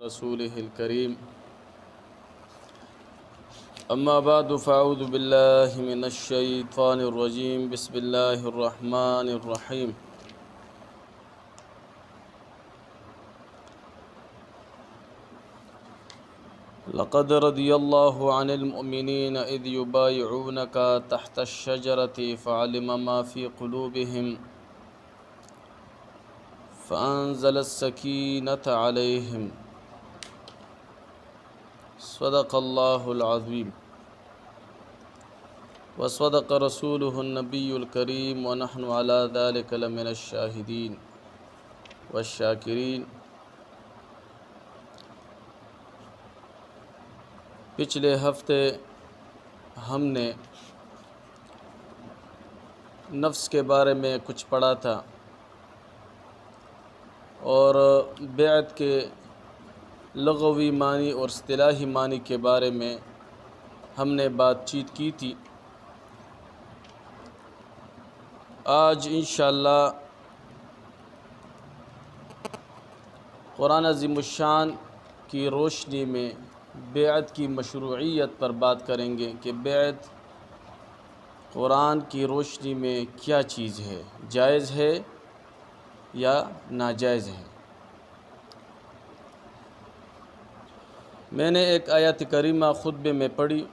رسوله الكريم أما بعد فأعوذ بالله من الشيطان الرجيم بسم الله الرحمن الرحيم لقد رضي الله عن المؤمنين إذ يبايعونك تحت الشجرة فعلم ما في قلوبهم فأنزل السكينة عليهم صدق الله العظيم وصدق رسوله النبي الكريم ونحن على ذلك لمن الشاهدين والشاكرين۔ پچھلے ہفتے ہم نے نفس کے بارے میں کچھ پڑھا تھا اور بیعت کے لغوی معنی اور اصطلاحی معنی کے بارے میں ہم نے بات چیت کی تھی۔ آج انشاءاللہ قرآن عظیم الشان کی روشنی میں بیعت کی مشروعیت پر بات کریں گے کہ بیعت قرآن کی روشنی میں کیا چیز ہے، جائز ہے یا ناجائز ہے۔ میں نے ایک آیت کریمہ خطبے میں پڑھی،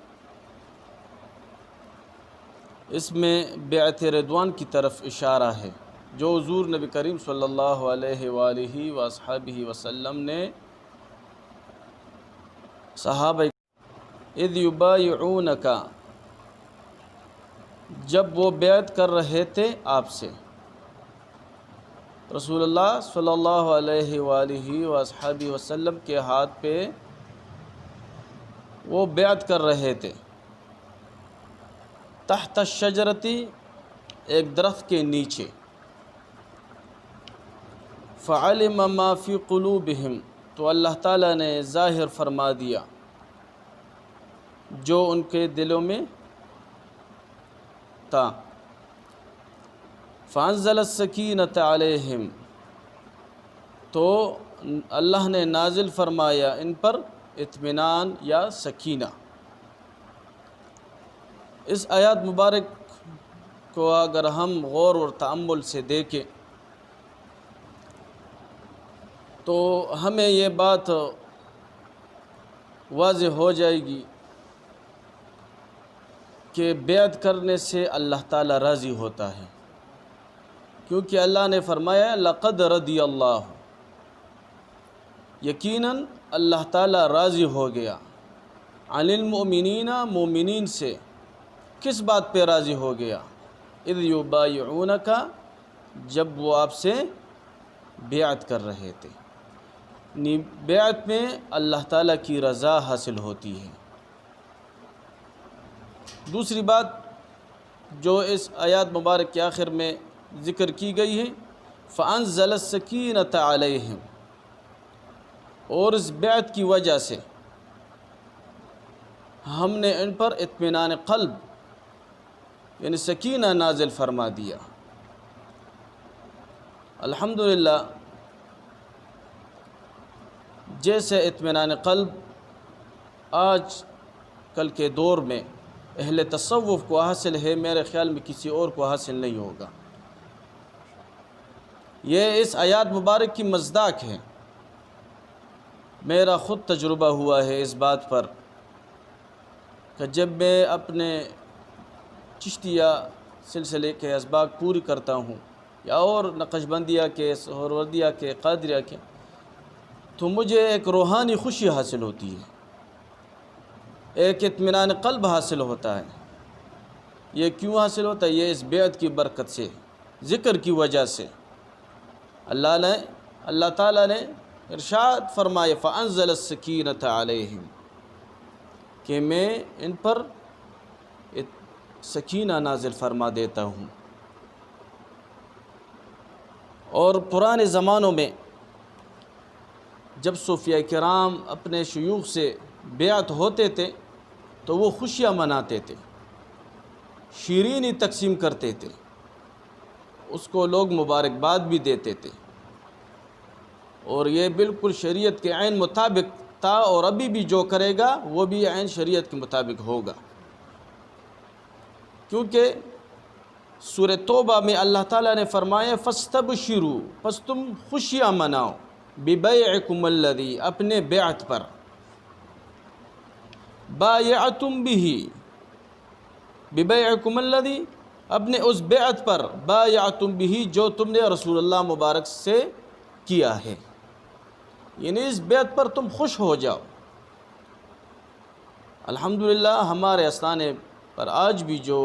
اس میں بیعت رضوان کی طرف اشارہ ہے جو حضور نبی کریم صلی اللہ علیہ وآلہ وصحبہ وسلم نے صحابہ اذ یبایعونک، جب وہ بیعت کر رہے تھے آپ سے، رسول اللہ صلی اللہ علیہ وآلہ وصحبہ وسلم کے ہاتھ پہ وہ بیعت کر رہے تھے، تحت الشجرتی، ایک درخت کے نیچے، فعلم ما فی قلوبہم، تو اللہ تعالیٰ نے ظاہر فرما دیا جو ان کے دلوں میں تھا، فانزل السکینۃ علیہم، تو اللہ نے نازل فرمایا ان پر اطمینان یا سکینہ۔ اس آیات مبارک کو اگر ہم غور اور تأمل سے دیکھیں تو ہمیں یہ بات واضح ہو جائے گی کہ بیعت کرنے سے اللہ تعالیٰ راضی ہوتا ہے، کیونکہ اللہ نے فرمایا لقد رضی اللہ، یقیناً اللہ تعالیٰ راضی ہو گیا، عن المؤمنین، مومنین سے، کس بات پہ راضی ہو گیا؟ اذ یبایعونک، جب وہ آپ سے بیعت کر رہے تھے۔ بیعت میں اللہ تعالیٰ کی رضا حاصل ہوتی ہے۔ دوسری بات جو اس آیات مبارک کے آخر میں ذکر کی گئی ہے، فَأَنزَلَ السَّكِينَةَ عَلَيْهِمْ، اور اس بیعت کی وجہ سے ہم نے ان پر اطمینان قلب یعنی سکینہ نازل فرما دیا۔ الحمدللہ، جیسے اطمینان قلب آج کل کے دور میں اہل تصوف کو حاصل ہے، میرے خیال میں کسی اور کو حاصل نہیں ہوگا۔ یہ اس آیات مبارک کی مصداق ہے۔ میرا خود تجربہ ہوا ہے اس بات پر کہ جب میں اپنے چشتیہ سلسلے کے اسباق پوری کرتا ہوں یا اور نقش بندیہ کے، سہروردیہ کے، قادریہ کے، تو مجھے ایک روحانی خوشی حاصل ہوتی ہے، ایک اطمینان قلب حاصل ہوتا ہے۔ یہ کیوں حاصل ہوتا ہے؟ یہ اس بیعت کی برکت سے، ذکر کی وجہ سے۔ اللہ تعالیٰ نے ارشاد فرمائے فَأَنزَلَ السَّكِينَةَ عَلَيْهِمْ، کہ میں ان پر سکینہ نازل فرما دیتا ہوں۔ اور پرانے زمانوں میں جب صوفیہ کرام اپنے شیوخ سے بیعت ہوتے تھے تو وہ خوشیاں مناتے تھے، شیرینی تقسیم کرتے تھے، اس کو لوگ مبارکباد بھی دیتے تھے۔ اور یہ بالکل شریعت کے عین مطابق تھا، اور ابھی بھی جو کرے گا وہ بھی عین شریعت کے مطابق ہوگا، کیونکہ سورہ توبہ میں اللہ تعالیٰ نے فرمایا فاستبشروا، پس تم خوشیاں مناؤ، ببیعکم الذی، اپنے بیعت پر، بایعتم بہ، ببیعکم الذی، اپنے اس بیعت پر، بایعتم بہ، جو تم نے رسول اللہ مبارک سے کیا ہے، یعنی اس بیعت پر تم خوش ہو جاؤ۔ الحمدللہ ہمارے استانے پر آج بھی جو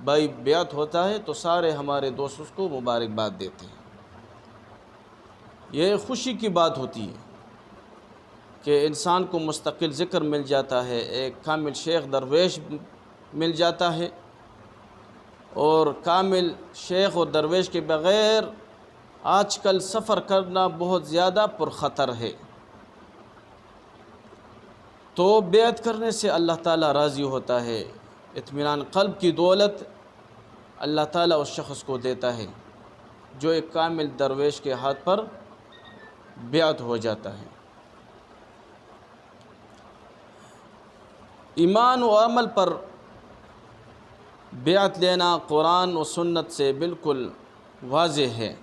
بھائی بیعت ہوتا ہے تو سارے ہمارے دوست اس کو مبارکباد دیتے ہیں۔ یہ خوشی کی بات ہوتی ہے کہ انسان کو مستقل ذکر مل جاتا ہے، ایک کامل شیخ درویش مل جاتا ہے، اور کامل شیخ اور درویش کے بغیر آج کل سفر کرنا بہت زیادہ پرخطر ہے، تو بیعت کرنے سے اللہ تعالیٰ راضی ہوتا ہے، اطمینان قلب کی دولت اللہ تعالیٰ اس شخص کو دیتا ہے جو ایک کامل درویش کے ہاتھ پر بیعت ہو جاتا ہے۔ ایمان و عمل پر بیعت لینا قرآن و سنت سے بالکل واضح ہے،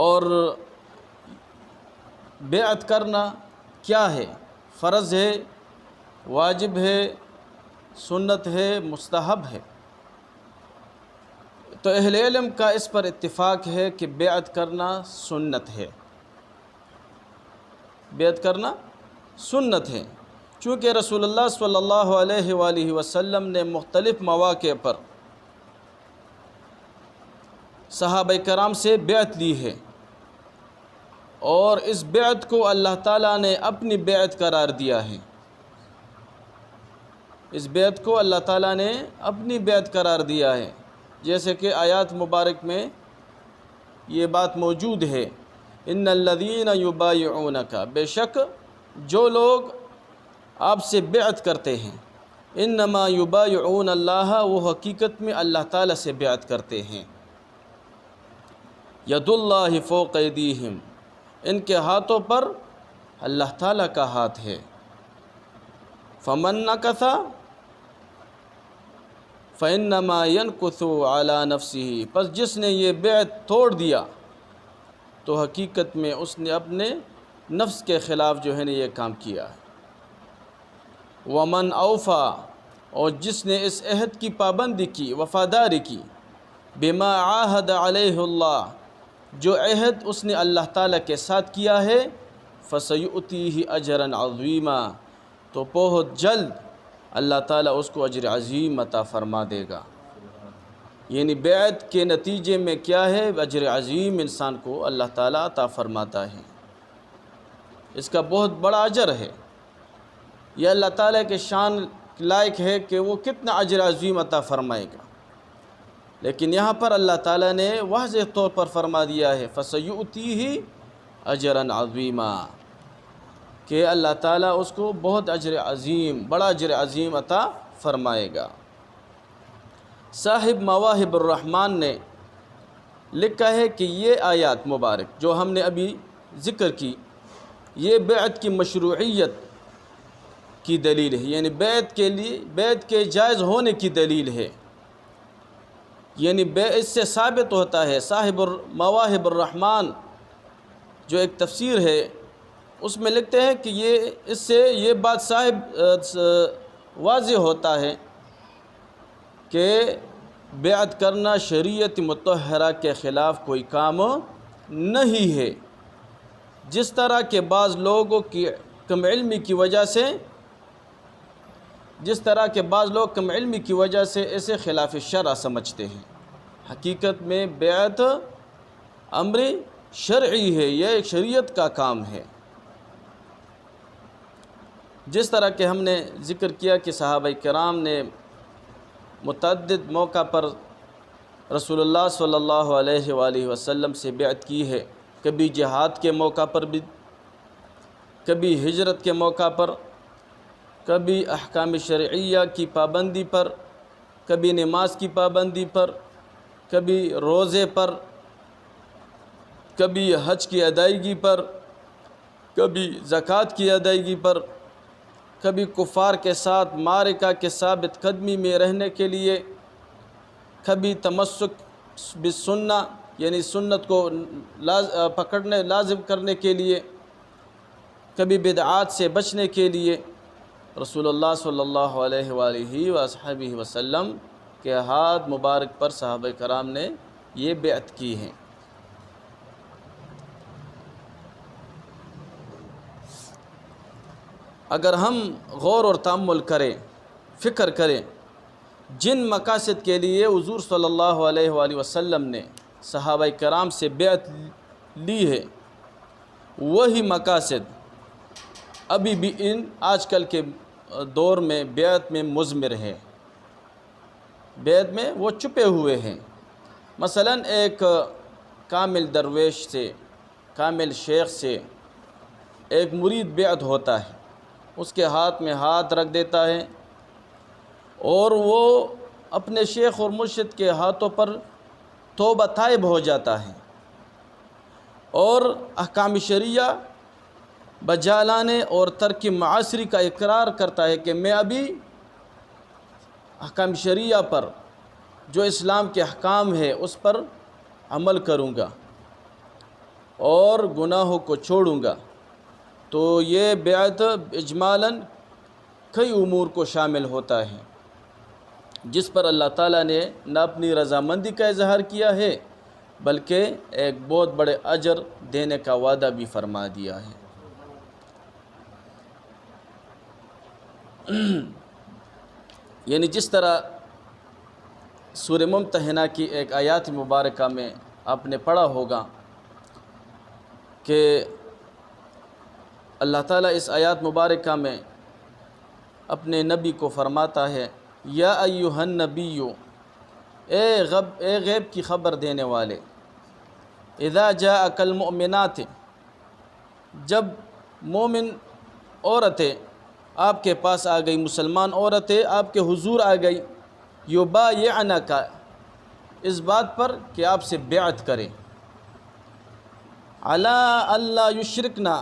اور بیعت کرنا کیا ہے؟ فرض ہے، واجب ہے، سنت ہے، مستحب ہے؟ تو اہل علم کا اس پر اتفاق ہے کہ بیعت کرنا سنت ہے، بیعت کرنا سنت ہے، چونکہ رسول اللہ صلی اللہ علیہ وآلہ وسلم نے مختلف مواقع پر صحابہ کرام سے بیعت لی ہے، اور اس بیعت کو اللہ تعالیٰ نے اپنی بیعت قرار دیا ہے، اس بیعت کو اللہ تعالیٰ نے اپنی بیعت قرار دیا ہے، جیسے کہ آیات مبارک میں یہ بات موجود ہے، ان الذین یبایعونک، بے شک جو لوگ آپ سے بیعت کرتے ہیں، انما یبایعون اللہ، وہ حقیقت میں اللہ تعالیٰ سے بیعت کرتے ہیں، ید اللہ فوق ایدیہم، ان کے ہاتھوں پر اللہ تعالیٰ کا ہاتھ ہے، فمن نکث فإنما ينكث على نفسه، پس جس نے یہ بیعت توڑ دیا تو حقیقت میں اس نے اپنے نفس کے خلاف جو ہے نا یہ کام کیا ہے۔ ومن اوفا، اور جس نے اس عہد کی پابندی کی، وفاداری کی، بما عاہد علیہ اللہ، جو عہد اس نے اللہ تعالیٰ کے ساتھ کیا ہے، فسیؤتیہ اجرا عظیما، تو بہت جلد اللہ تعالیٰ اس کو اجر عظیم عطا فرما دے گا۔ یعنی بیعت کے نتیجے میں کیا ہے؟ اجر عظیم انسان کو اللہ تعالیٰ عطا فرماتا ہے، اس کا بہت بڑا اجر ہے، یہ اللہ تعالیٰ کے شان لائق ہے کہ وہ کتنا اجر عظیم عطا فرمائے گا، لیکن یہاں پر اللہ تعالیٰ نے واضح طور پر فرما دیا ہے فَسَيُؤْتِيهِ أَجْرًا عَظِيمًا، کہ اللہ تعالیٰ اس کو بہت اجر عظیم، بڑا اجر عظیم عطا فرمائے گا۔ صاحب مواہب الرحمن نے لکھا ہے کہ یہ آیات مبارک جو ہم نے ابھی ذکر کی، یہ بیعت کی مشروعیت کی دلیل ہے، یعنی بیعت کے جائز ہونے کی دلیل ہے، یعنی اس سے ثابت ہوتا ہے۔ صاحب مواہب الرحمن جو ایک تفسیر ہے اس میں لکھتے ہیں کہ اس سے یہ بات واضح ہوتا ہے کہ بیعت کرنا شریعت مطہرہ کے خلاف کوئی کام نہیں ہے، جس طرح کہ بعض لوگوں کی کم علمی کی وجہ سے اسے خلاف شرع سمجھتے ہیں۔ حقیقت میں بیعت امر شرعی ہے، یہ ایک شریعت کا کام ہے، جس طرح کہ ہم نے ذکر کیا کہ صحابہ کرام نے متعدد موقع پر رسول اللہ صلی اللہ علیہ وآلہ وسلم سے بیعت کی ہے، کبھی جہاد کے موقع پر بھی، کبھی ہجرت کے موقع پر، کبھی احکام شرعیہ کی پابندی پر، کبھی نماز کی پابندی پر، کبھی روزے پر، کبھی حج کی ادائیگی پر، کبھی زکوٰۃ کی ادائیگی پر، کبھی کفار کے ساتھ معرکہ کے ثابت قدمی میں رہنے کے لیے، کبھی تمسک بالسنہ یعنی سنت کو پکڑنے لازم کرنے کے لیے، کبھی بدعات سے بچنے کے لیے رسول اللہ صلی اللہ علیہ وآلہ وصحبہ وسلم کے ہاتھ مبارک پر صحابہ کرام نے یہ بیعت کی ہیں۔ اگر ہم غور اور تأمل کریں، فکر کریں، جن مقاصد کے لیے حضور صلی اللہ علیہ وآلہ وسلم نے صحابہ کرام سے بیعت لی ہے، وہی مقاصد ابھی بھی آج کل کے دور میں بیعت میں مضمر ہے، بیعت میں وہ چھپے ہوئے ہیں۔ مثلا ایک کامل درویش سے، کامل شیخ سے ایک مرید بیعت ہوتا ہے، اس کے ہاتھ میں ہاتھ رکھ دیتا ہے اور وہ اپنے شیخ اور مرشد کے ہاتھوں پر توبہ تائب ہو جاتا ہے اور احکام شرعیہ بجا لانے اور ترک معاصی کا اقرار کرتا ہے کہ میں ابھی احکام شرعیہ پر، جو اسلام کے احکام ہے اس پر عمل کروں گا اور گناہوں کو چھوڑوں گا۔ تو یہ بیعت اجمالاً کئی امور کو شامل ہوتا ہے، جس پر اللہ تعالیٰ نے نہ اپنی رضامندی کا اظہار کیا ہے بلکہ ایک بہت بڑے اجر دینے کا وعدہ بھی فرما دیا ہے۔ یعنی جس طرح سورہ ممتحنہ کی ایک آیات مبارکہ میں آپ نے پڑھا ہوگا کہ اللہ تعالیٰ اس آیات مبارکہ میں اپنے نبی کو فرماتا ہے، یا ایھا النبی، اے غیب کی خبر دینے والے، اذا جاءک المؤمنات، جب مومن عورتیں آپ کے پاس آ گئی، مسلمان عورتیں آپ کے حضور آ گئی، یبایعنک، اس بات پر کہ آپ سے بیعت کریں، علی الا یشرکنا،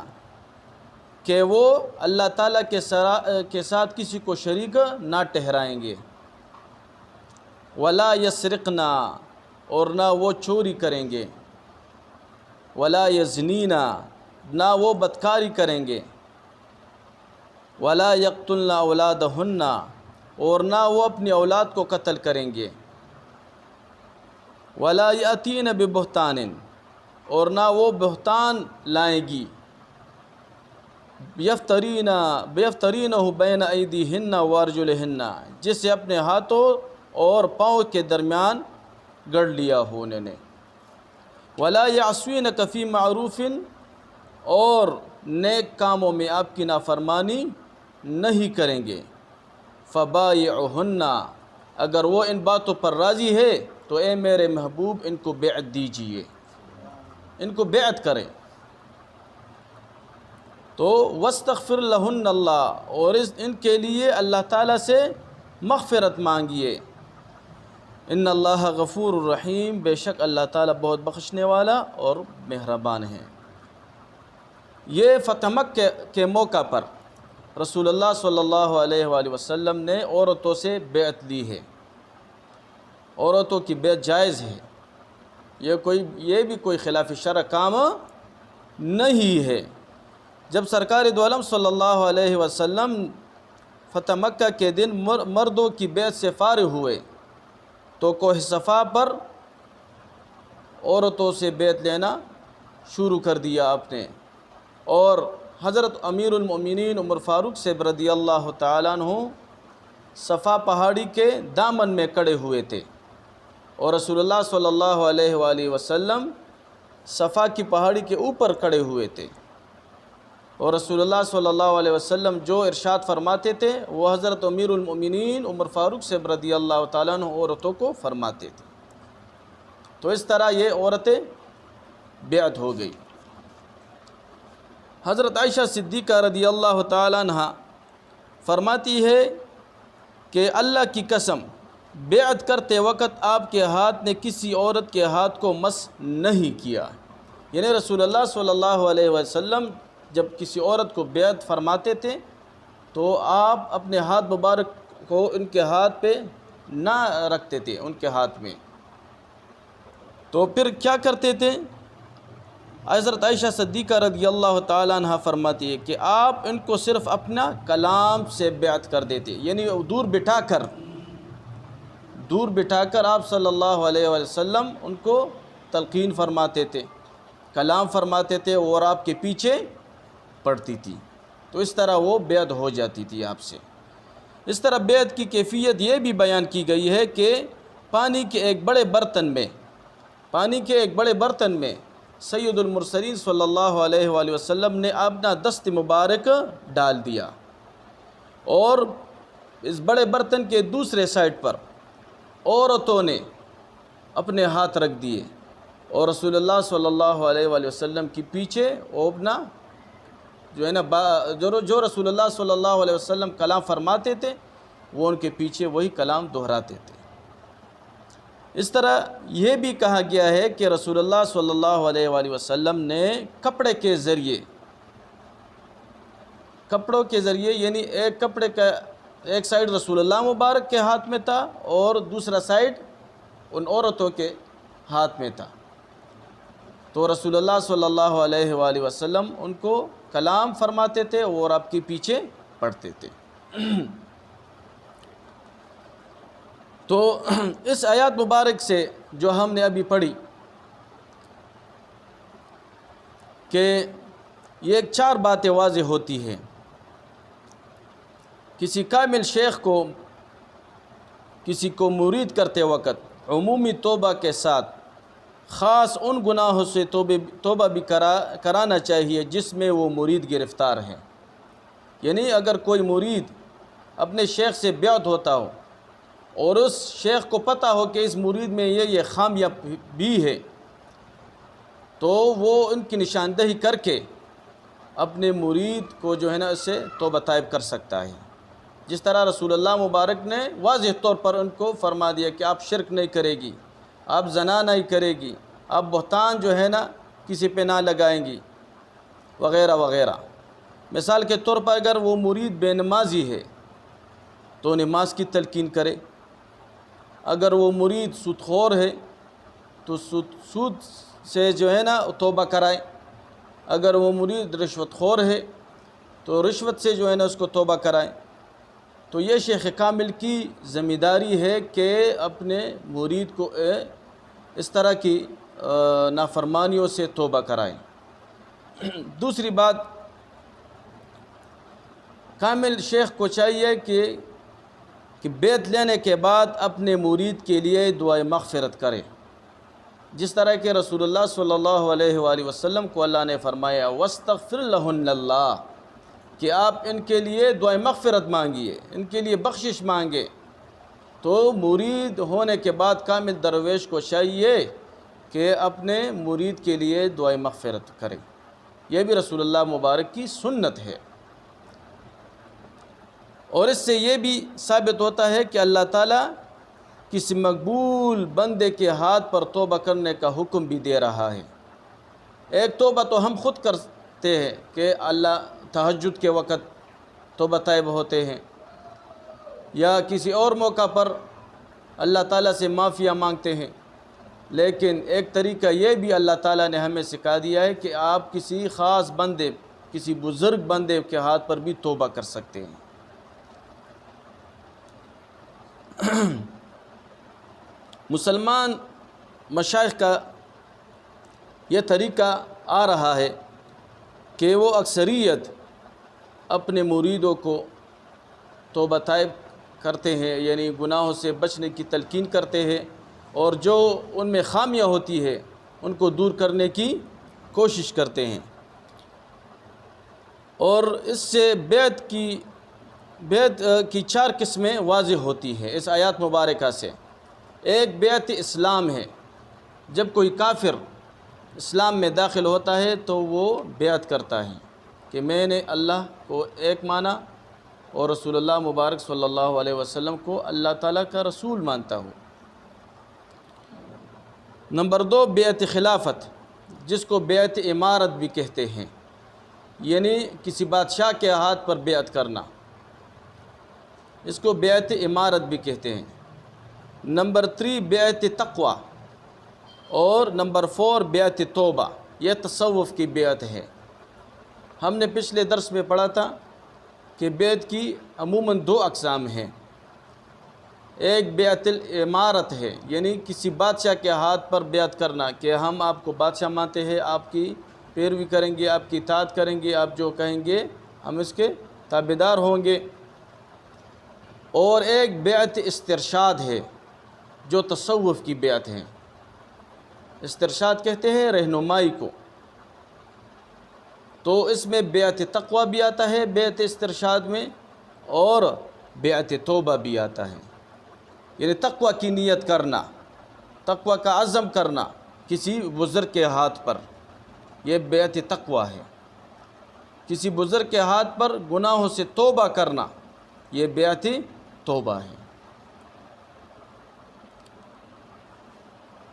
کہ وہ اللہ تعالیٰ کے ساتھ کسی کو شریک نہ ٹھہرائیں گے، ولا یسرقنا، اور نہ وہ چوری کریں گے، ولا یزنینا، نہ وہ بدکاری کریں گے، ولا یقتلن اولادہن، اور نہ وہ اپنی اولاد کو قتل کریں گے، ولا یأتین ببہتان، اور نہ وہ بہتان لائیں گی، بیفترینہ بین ایدیہن وارجلہن، جسے اپنے ہاتھوں اور پاؤں کے درمیان گڑ لیا ہو انہوں نے، ولا یعصونک فی معروف، اور نیک کاموں میں آپ کی نافرمانی نہیں کریں گے، فبایعہن، اگر وہ ان باتوں پر راضی ہے تو اے میرے محبوب ان کو بیعت دیجئے، ان کو بیعت کریں۔ تو واستغفر لہن اللہ، اور ان کے لیے اللہ تعالیٰ سے مغفرت مانگیے، ان اللہ غفور الرحیم، بے شک اللہ تعالیٰ بہت بخشنے والا اور مہربان ہے۔ یہ فتح مکہ کے موقع پر رسول اللہ صلی اللہ علیہ وآلہ وسلم نے عورتوں سے بیعت لی ہے، عورتوں کی بیعت جائز ہے، یہ بھی کوئی خلاف شرع کام نہیں ہے۔ جب سرکار دو عالم صلی اللہ علیہ وسلم فتح مکہ کے دن مردوں کی بیعت سے فارغ ہوئے تو کوہ صفا پر عورتوں سے بیعت لینا شروع کر دیا آپ نے، اور حضرت امیر المؤمنین عمر فاروق سے رضی اللہ تعالیٰ عنہ صفا پہاڑی کے دامن میں کھڑے ہوئے تھے، اور رسول اللہ صلی اللہ علیہ وآلہ وسلم صفا کی پہاڑی کے اوپر کھڑے ہوئے تھے، اور رسول اللہ صلی اللہ علیہ وسلم جو ارشاد فرماتے تھے وہ حضرت امیر المؤمنین عمر فاروق سے رضی اللہ تعالیٰ عنہ عورتوں کو فرماتے تھے۔ تو اس طرح یہ عورتیں بیعت ہو گئی۔ حضرت عائشہ صدیقہ رضی اللہ تعالیٰ عنہ فرماتی ہے کہ اللہ کی قسم، بیعت کرتے وقت آپ کے ہاتھ نے کسی عورت کے ہاتھ کو مس نہیں کیا، یعنی رسول اللہ صلی اللہ علیہ وسلم جب کسی عورت کو بیعت فرماتے تھے تو آپ اپنے ہاتھ مبارک کو ان کے ہاتھ پہ نہ رکھتے تھے، ان کے ہاتھ میں، تو پھر کیا کرتے تھے؟ حضرت عائشہ صدیقہ رضی اللہ تعالیٰ عنہ فرماتی ہے کہ آپ ان کو صرف اپنا کلام سے بیعت کر دیتے، یعنی دور بٹھا کر آپ صلی اللہ علیہ وسلم ان کو تلقین فرماتے تھے، کلام فرماتے تھے، اور آپ کے پیچھے پڑتی تھی، تو اس طرح وہ بیعت ہو جاتی تھی آپ سے۔ اس طرح بیعت کی کیفیت یہ بھی بیان کی گئی ہے کہ پانی کے ایک بڑے برتن میں سید المرسلین صلی اللہ علیہ وآلہ وسلم نے اپنا دست مبارک ڈال دیا، اور اس بڑے برتن کے دوسرے سائڈ پر عورتوں نے اپنے ہاتھ رکھ دیے، اور رسول اللہ صلی اللہ علیہ وآلہ وسلم کے پیچھے اپنا جو رسول اللہ صلی اللہ علیہ وسلم کلام فرماتے تھے وہ ان کے پیچھے وہی کلام دہراتے تھے۔ اس طرح یہ بھی کہا گیا ہے کہ رسول اللہ صلی اللہ علیہ وآلہ وسلم نے کپڑوں کے ذریعے یعنی ایک کپڑے کا ایک سائیڈ رسول اللہ مبارک کے ہاتھ میں تھا اور دوسرا سائیڈ ان عورتوں کے ہاتھ میں تھا، تو رسول اللہ صلی اللہ علیہ وآلہ وسلم ان کو کلام فرماتے تھے اور آپ کے پیچھے پڑھتے تھے۔ تو اس آیات مبارک سے جو ہم نے ابھی پڑھی کہ یہ ایک 4 باتیں واضح ہوتی ہیں۔ کسی کامل شیخ کو کسی کو مرید کرتے وقت عمومی توبہ کے ساتھ خاص ان گناہوں سے توبہ بھی کرانا چاہیے جس میں وہ مرید گرفتار ہے، یعنی اگر کوئی مرید اپنے شیخ سے بیعت ہوتا ہو اور اس شیخ کو پتہ ہو کہ اس مرید میں یہ خامیاں بھی ہے، تو وہ ان کی نشاندہی کر کے اپنے مرید کو اس سے توبہ طائب کر سکتا ہے، جس طرح رسول اللہ مبارک نے واضح طور پر ان کو فرما دیا کہ آپ شرک نہیں کرے گی، آپ زنا نہیں کرے گی، آپ بہتان کسی پہ نہ لگائیں گی، وغیرہ وغیرہ۔ مثال کے طور پر اگر وہ مرید بے نمازی ہے تو نماز کی تلقین کرے، اگر وہ مرید سود خور ہے تو سود سے توبہ کرائے، اگر وہ مرید رشوت خور ہے تو رشوت سے اس کو توبہ کرائے۔ تو یہ شیخ کامل کی ذمہ داری ہے کہ اپنے مرید کو اس طرح کی نافرمانیوں سے توبہ کرائے۔ دوسری بات، کامل شیخ کو چاہیے کہ بیعت لینے کے بعد اپنے مرید کے لیے دعائے مغفرت کرے، جس طرح کہ رسول اللہ صلی اللہ علیہ وآلہ وسلم کو اللہ نے فرمایا وَاسْتَغْفِرْ لَهُنَّ اللَّهِ، کہ آپ ان کے لیے دعائے مغفرت مانگیے، ان کے لیے بخشش مانگے۔ تو مرید ہونے کے بعد کامل درویش کو چاہیے کہ اپنے مرید کے لیے دعائے مغفرت کرے، یہ بھی رسول اللہ مبارک کی سنت ہے۔ اور اس سے یہ بھی ثابت ہوتا ہے کہ اللہ تعالیٰ کسی مقبول بندے کے ہاتھ پر توبہ کرنے کا حکم بھی دے رہا ہے۔ ایک توبہ تو ہم خود کرتے ہیں کہ اللہ تہجد کے وقت توبہ طائب ہوتے ہیں، یا کسی اور موقع پر اللہ تعالیٰ سے معافیہ مانگتے ہیں، لیکن ایک طریقہ یہ بھی اللہ تعالیٰ نے ہمیں سکھا دیا ہے کہ آپ کسی خاص بندے، کسی بزرگ بندے کے ہاتھ پر بھی توبہ کر سکتے ہیں۔ مسلمان مشائخ کا یہ طریقہ آ رہا ہے کہ وہ اکثریت اپنے مریدوں کو توبہ طائب کرتے ہیں، یعنی گناہوں سے بچنے کی تلقین کرتے ہیں، اور جو ان میں خامیاں ہوتی ہے ان کو دور کرنے کی کوشش کرتے ہیں۔ اور اس سے بیعت کی 4 قسمیں واضح ہوتی ہیں اس آیات مبارکہ سے۔ ایک بیعت اسلام ہے، جب کوئی کافر اسلام میں داخل ہوتا ہے تو وہ بیعت کرتا ہے کہ میں نے اللہ کو ایک مانا اور رسول اللہ مبارک صلی اللہ علیہ وسلم کو اللہ تعالیٰ کا رسول مانتا ہوں۔ نمبر 2 بیعت خلافت، جس کو بیعت امارت بھی کہتے ہیں، یعنی کسی بادشاہ کے ہاتھ پر بیعت کرنا، اس کو بیعت امارت بھی کہتے ہیں۔ نمبر 3 بیعت تقوی، اور نمبر 4 بیعت توبہ، یہ تصوف کی بیعت ہے۔ ہم نے پچھلے درس میں پڑھا تھا کہ بیعت کی عموماً 2 اقسام ہیں۔ ایک بیعت الامارت ہے، یعنی کسی بادشاہ کے ہاتھ پر بیعت کرنا کہ ہم آپ کو بادشاہ مانتے ہیں، آپ کی پیروی کریں گے، آپ کی اطاعت کریں گے، آپ جو کہیں گے ہم اس کے تابعدار ہوں گے۔ اور ایک بیعت استرشاد ہے جو تصوف کی بیعت ہے۔ استرشاد کہتے ہیں رہنمائی کو، تو اس میں بیعت تقوی بھی آتا ہے بیعت استرشاد میں، اور بیعت توبہ بھی آتا ہے، یعنی تقوی کی نیت کرنا، تقوی کا عزم کرنا کسی بزرگ کے ہاتھ پر، یہ بیعت تقوی ہے۔ کسی بزرگ کے ہاتھ پر گناہوں سے توبہ کرنا، یہ بیعت توبہ ہے۔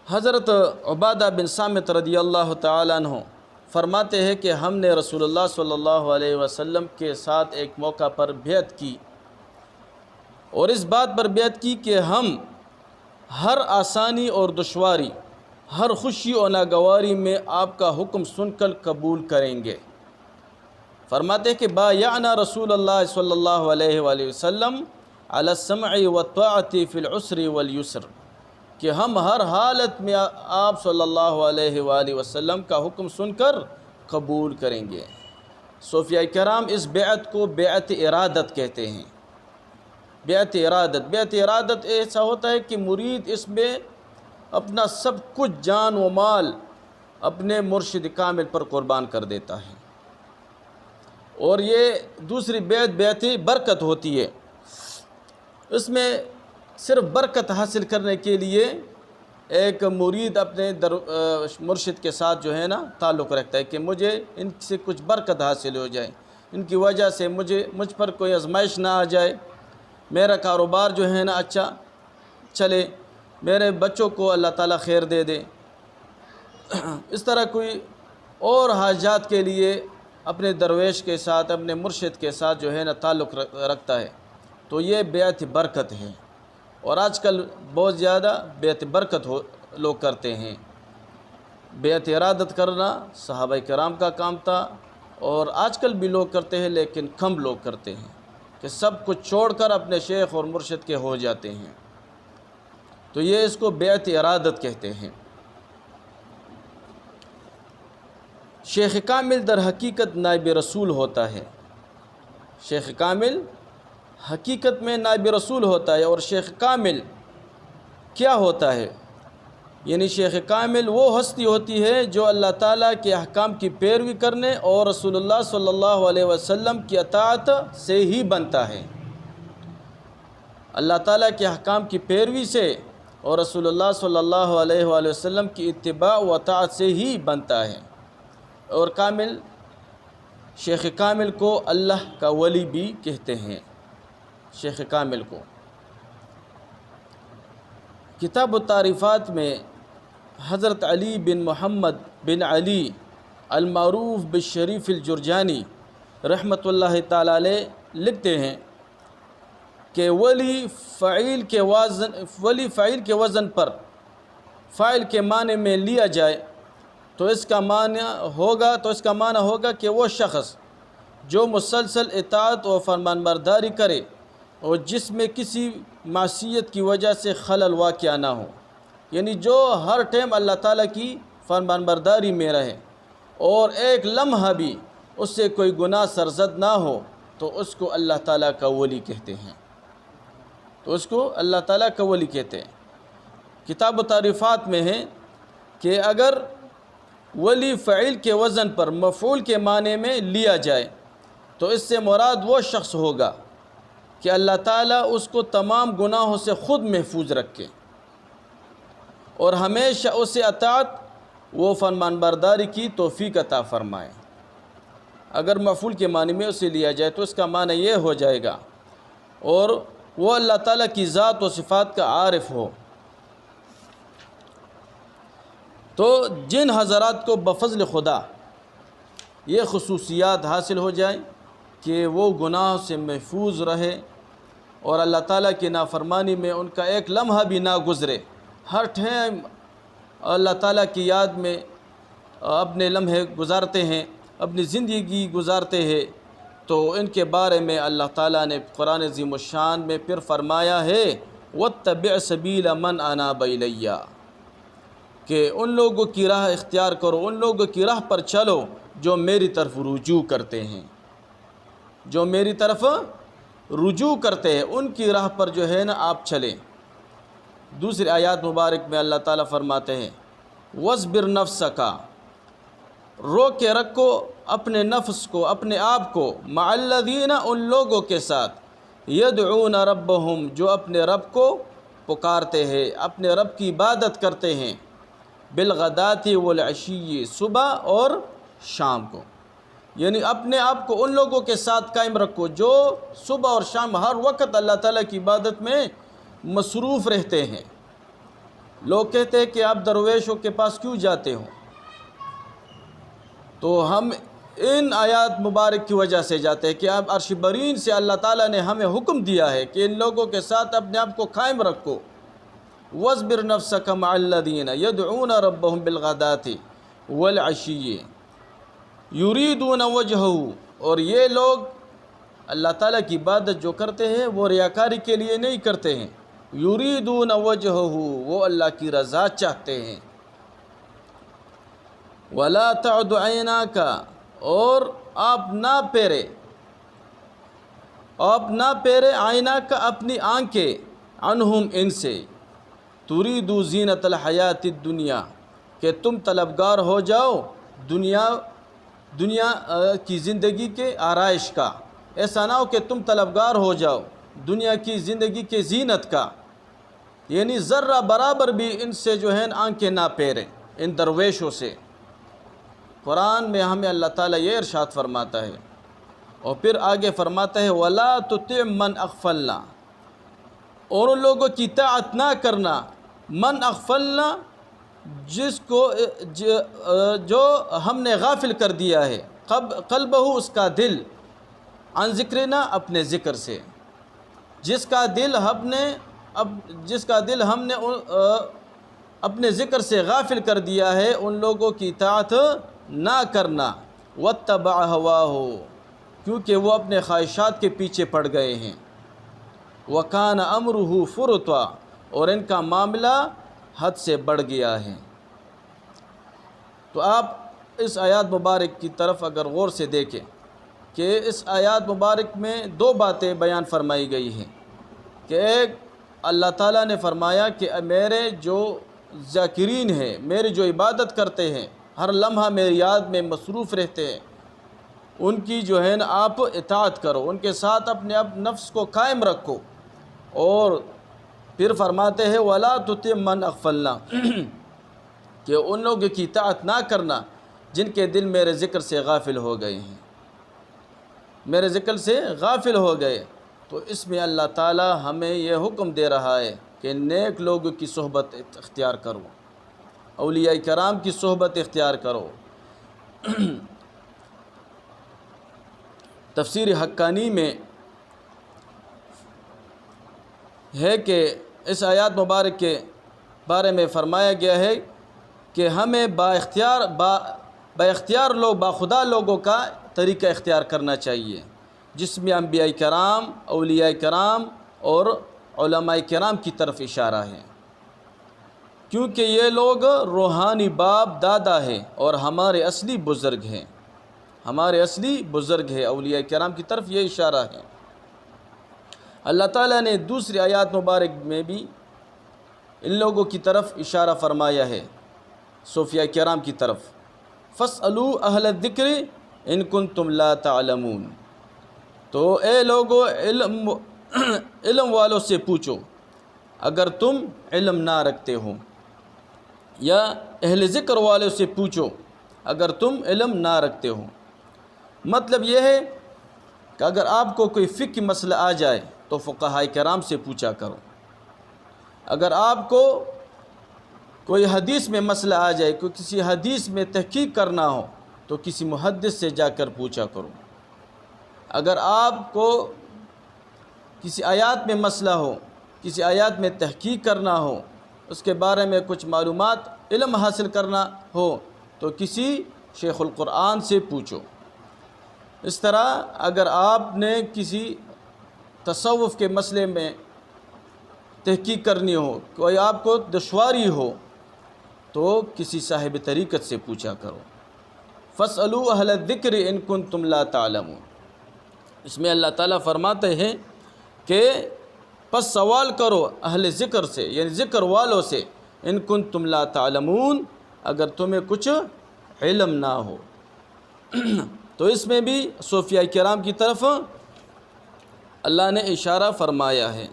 حضرت عبادہ بن صامت رضی اللہ تعالیٰ عنہ فرماتے ہیں کہ ہم نے رسول اللہ صلی اللہ علیہ وسلم کے ساتھ ایک موقع پر بیعت کی، اور اس بات پر بیعت کی کہ ہم ہر آسانی اور دشواری، ہر خوشی اور ناگواری میں آپ کا حکم سن کر قبول کریں گے۔ فرماتے ہیں کہ بایعنا رسول اللہ صلی اللہ علیہ وآلہ وسلم علی السمع والطاعۃ فی العسر والیسر، کہ ہم ہر حالت میں آپ صلی اللہ علیہ وآلہ وسلم کا حکم سن کر قبول کریں گے۔ صوفیاء کرام اس بیعت کو بیعت ارادت کہتے ہیں۔ بیعت ارادت ایسا ہوتا ہے کہ مرید اس میں اپنا سب کچھ جان و مال اپنے مرشد کامل پر قربان کر دیتا ہے۔ اور یہ دوسری بیعت برکت ہوتی ہے، اس میں صرف برکت حاصل کرنے کے لیے ایک مرید اپنے مرشد کے ساتھ جو ہے نا تعلق رکھتا ہے کہ مجھے ان سے کچھ برکت حاصل ہو جائے، ان کی وجہ سے مجھ پر کوئی آزمائش نہ آ جائے، میرا کاروبار جو ہے نا اچھا چلے، میرے بچوں کو اللہ تعالیٰ خیر دے دے۔ اس طرح کوئی اور حاجات کے لیے اپنے درویش کے ساتھ، اپنے مرشد کے ساتھ جو ہے نا تعلق رکھتا ہے، تو یہ بیعت برکت ہے۔ اور آج کل بہت زیادہ بیعت برکت لوگ کرتے ہیں۔ بیعت ارادت کرنا صحابہ کرام کا کام تھا، اور آج کل بھی لوگ کرتے ہیں، لیکن کم لوگ کرتے ہیں کہ سب کچھ چھوڑ کر اپنے شیخ اور مرشد کے ہو جاتے ہیں، تو یہ اس کو بیعت ارادت کہتے ہیں۔ شیخ کامل در حقیقت نائب رسول ہوتا ہے۔ شیخ کامل حقیقت میں نائب رسول ہوتا ہے۔ اور شیخ کامل کیا ہوتا ہے؟ یعنی شیخ کامل وہ ہستی ہوتی ہے جو اللہ تعالیٰ کے احکام کی پیروی کرنے اور رسول اللہ صلی اللہ علیہ وسلم کی اطاعت سے ہی بنتا ہے۔ اللہ تعالیٰ کے احکام کی پیروی سے اور رسول اللہ صلی اللہ علیہ وآلہ وسلم کی اتباع و اطاعت سے ہی بنتا ہے۔ اور شیخ کامل کو اللہ کا ولی بھی کہتے ہیں۔ شیخ کامل کو کتاب التعریفات میں حضرت علی بن محمد بن علی المعروف بالشریف الجرجانی رحمۃ اللہ تعالی علیہ لکھتے ہیں کہ ولی فعیل کے وزن پر فاعل کے معنی میں لیا جائے تو اس کا معنی ہوگا کہ وہ شخص جو مسلسل اطاعت و فرمانبرداری کرے اور جس میں کسی معصیت کی وجہ سے خلل واقع نہ ہو، یعنی جو ہر ٹائم اللہ تعالیٰ کی فرمانبرداری میں رہے اور ایک لمحہ بھی اس سے کوئی گناہ سرزد نہ ہو، تو اس کو اللہ تعالیٰ کا ولی کہتے ہیں۔ کتاب و تعریفات میں ہے کہ اگر ولی فعیل کے وزن پر مفعول کے معنی میں لیا جائے تو اس سے مراد وہ شخص ہوگا کہ اللہ تعالیٰ اس کو تمام گناہوں سے خود محفوظ رکھے اور ہمیشہ اسے اطاعت و فرمانبرداری کی توفیق عطا فرمائے۔ اگر مفعول کے معنی میں اسے لیا جائے تو اس کا معنی یہ ہو جائے گا اور وہ اللہ تعالیٰ کی ذات و صفات کا عارف ہو۔ تو جن حضرات کو بفضل خدا یہ خصوصیات حاصل ہو جائیں کہ وہ گناہ سے محفوظ رہے اور اللہ تعالیٰ کی نافرمانی میں ان کا ایک لمحہ بھی نہ گزرے، ہر ٹائم اللہ تعالیٰ کی یاد میں اپنے لمحے گزارتے ہیں، اپنی زندگی گزارتے ہیں، تو ان کے بارے میں اللہ تعالیٰ نے قرآن عظیم الشان میں پھر فرمایا ہے وَاتَّبِعْ سَبِيلَ مَنْ أَنَابَ إِلَيَّ، کہ ان لوگوں کی راہ اختیار کرو، ان لوگوں کی راہ پر چلو جو میری طرف رجوع کرتے ہیں، جو میری طرف رجوع کرتے ہیں، ان کی راہ پر جو ہے نا آپ چلیں۔ دوسری آیات مبارک میں اللہ تعالیٰ فرماتے ہیں وَاصْبِرْ نَفْسَكَ، روک کے رکھو اپنے نفس کو، اپنے آپ کو، مع الذین، ان لوگوں کے ساتھ، یدعون ربہم، جو اپنے رب کو پکارتے ہیں، اپنے رب کی عبادت کرتے ہیں، بالغداۃ والعشی، صبح اور شام کو، یعنی اپنے آپ کو ان لوگوں کے ساتھ قائم رکھو جو صبح اور شام ہر وقت اللہ تعالیٰ کی عبادت میں مصروف رہتے ہیں۔ لوگ کہتے ہیں کہ آپ درویشوں کے پاس کیوں جاتے ہو؟ تو ہم ان آیات مبارک کی وجہ سے جاتے ہیں کہ آپ عرش برین سے اللہ تعالیٰ نے ہمیں حکم دیا ہے کہ ان لوگوں کے ساتھ اپنے آپ کو قائم رکھو۔ وَاصْبِرْ نَفْسَكَ مَعَ الَّذِينَ يَدْعُونَ رَبَّهُمْ بِالْغَدَاةِ وَالْعَشِيِّ یریدون وجہہ، اور یہ لوگ اللہ تعالیٰ کی عبادت جو کرتے ہیں وہ ریاکاری کے لیے نہیں کرتے ہیں، یریدون وجہہ، وہ اللہ کی رضا چاہتے ہیں۔ وَلَا تَعْدُ عَيْنَاكَ، اور آپ نہ پھیرے عیناک، اپنی آنکھیں، عنہم، ان سے، تُرِيدُ زِینَةَ الْحَیَاةِ الدُّنْیَا، کہ تم طلبگار ہو جاؤ دنیا کی زندگی کے آرائش کا، ایسا نہ ہو کہ تم طلبگار ہو جاؤ دنیا کی زندگی کے زینت کا، یعنی ذرہ برابر بھی ان سے جو ہے آنکھیں نہ پھیریں، ان درویشوں سے۔ قرآن میں ہمیں اللہ تعالیٰ یہ ارشاد فرماتا ہے، اور پھر آگے فرماتا ہے وَلَا تُطِعْ مَنْ أَغْفَلْنَا، اور ان لوگوں کی اطاعت نہ کرنا، من اغفلنا، جس کو جو ہم نے غافل کر دیا ہے، قلبہ، اس کا دل، عن ذکرنا، اپنے ذکر سے، جس کا دل ہم نے اپنے ذکر سے غافل کر دیا ہے، ان لوگوں کی اطاعت نہ کرنا، واتبع ہواہ، کیونکہ وہ اپنے خواہشات کے پیچھے پڑ گئے ہیں، وکان امرہ فرطا، اور ان کا معاملہ حد سے بڑھ گیا ہے۔ تو آپ اس آیات مبارک کی طرف اگر غور سے دیکھیں کہ اس آیات مبارک میں دو باتیں بیان فرمائی گئی ہیں، کہ ایک اللہ تعالیٰ نے فرمایا کہ میرے جو ذاکرین ہیں، میری جو عبادت کرتے ہیں، ہر لمحہ میری یاد میں مصروف رہتے ہیں، ان کی جو ہے نا آپ اطاعت کرو، ان کے ساتھ اپنے نفس کو قائم رکھو، اور پھر فرماتے ہیں وَلَا تُطِعْ مَنْ أَغْفَلْنَا، کہ ان لوگوں کی اطاعت نہ کرنا جن کے دل میرے ذکر سے غافل ہو گئے ہیں، میرے ذکر سے غافل ہو گئے۔ تو اس میں اللہ تعالیٰ ہمیں یہ حکم دے رہا ہے کہ نیک لوگوں کی صحبت اختیار کرو، اولیاء کرام کی صحبت اختیار کرو۔ تفسیر حقانی میں ہے کہ اس آیات مبارک کے بارے میں فرمایا گیا ہے کہ ہمیں با اختیار لوگ، باخدا لوگوں کا طریقہ اختیار کرنا چاہیے، جس میں انبیاء کرام، اولیاء کرام اور علماء کرام کی طرف اشارہ ہے، کیونکہ یہ لوگ روحانی باپ دادا ہیں اور ہمارے اصلی بزرگ ہیں، ہمارے اصلی بزرگ ہیں، اولیاء کرام کی طرف یہ اشارہ ہے۔ اللہ تعالیٰ نے دوسری آیات مبارک میں بھی ان لوگوں کی طرف اشارہ فرمایا ہے، صوفیاء کرام کی طرف، فَاسْأَلُوا أَهْلَ الذِّكْرِ إِن كُنتُمْ لَا تَعْلَمُونَ، تو اے لوگو علم والوں سے پوچھو اگر تم علم نہ رکھتے ہو، یا اہل ذکر والوں سے پوچھو اگر تم علم نہ رکھتے ہو۔ مطلب یہ ہے کہ اگر آپ کو کوئی فقہی مسئلہ آ جائے تو فقہاء کرام سے پوچھا کرو، اگر آپ کو کوئی حدیث میں مسئلہ آ جائے، کوئی کسی حدیث میں تحقیق کرنا ہو تو کسی محدث سے جا کر پوچھا کرو۔ اگر آپ کو کسی آیات میں مسئلہ ہو، کسی آیات میں تحقیق کرنا ہو، اس کے بارے میں کچھ معلومات علم حاصل کرنا ہو تو کسی شیخ القرآن سے پوچھو۔ اس طرح اگر آپ نے کسی تصوف کے مسئلے میں تحقیق کرنی ہو، کوئی آپ کو دشواری ہو تو کسی صاحب طریقت سے پوچھا کرو۔ فَاسْأَلُوا أَهْلَ الذِّكْرِ إِن كُنتُمْ لَا تَعْلَمُونَ۔ اس میں اللہ تعالیٰ فرماتے ہیں کہ پس سوال کرو اہل ذکر سے، یعنی ذکر والوں سے، ان کنتم لا تعلمون، اگر تمہیں کچھ علم نہ ہو۔ تو اس میں بھی صوفیاء کرام کی طرف اللہ نے اشارہ فرمایا ہے۔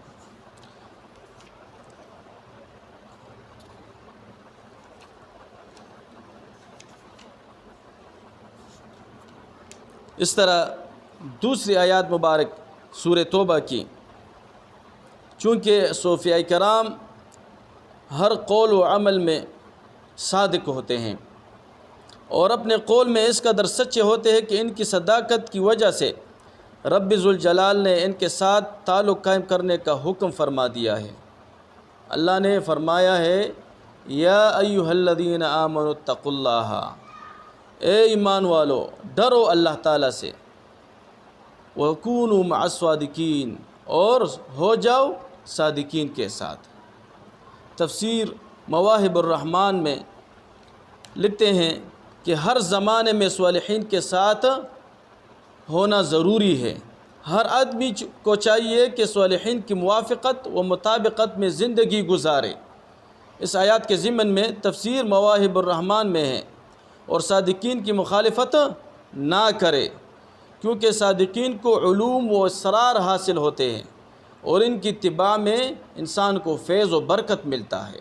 اس طرح دوسری آیات مبارک سورہ توبہ کی، چونکہ صوفیاء کرام ہر قول و عمل میں صادق ہوتے ہیں اور اپنے قول میں اس قدر سچے ہوتے ہیں کہ ان کی صداقت کی وجہ سے رب ذوالجلال نے ان کے ساتھ تعلق قائم کرنے کا حکم فرما دیا ہے۔ اللہ نے فرمایا ہے یا ایھا الذین آمنوا اتقوا اللہ، اے ایمان والو ڈرو اللہ تعالیٰ سے، وَكُونُوا مَعَ الصَّادِقِينَ، اور ہو جاؤ صادقین کے ساتھ۔ تفسیر مواہب الرحمن میں لکھتے ہیں کہ ہر زمانے میں صالحین کے ساتھ ہونا ضروری ہے۔ ہر آدمی کو چاہیے کہ صالحین کی موافقت و مطابقت میں زندگی گزارے۔ اس آیات کے ضمن میں تفسیر مواہب الرحمن میں ہے، اور صادقین کی مخالفت نہ کرے، کیونکہ صادقین کو علوم و اسرار حاصل ہوتے ہیں اور ان کی اتباع میں انسان کو فیض و برکت ملتا ہے۔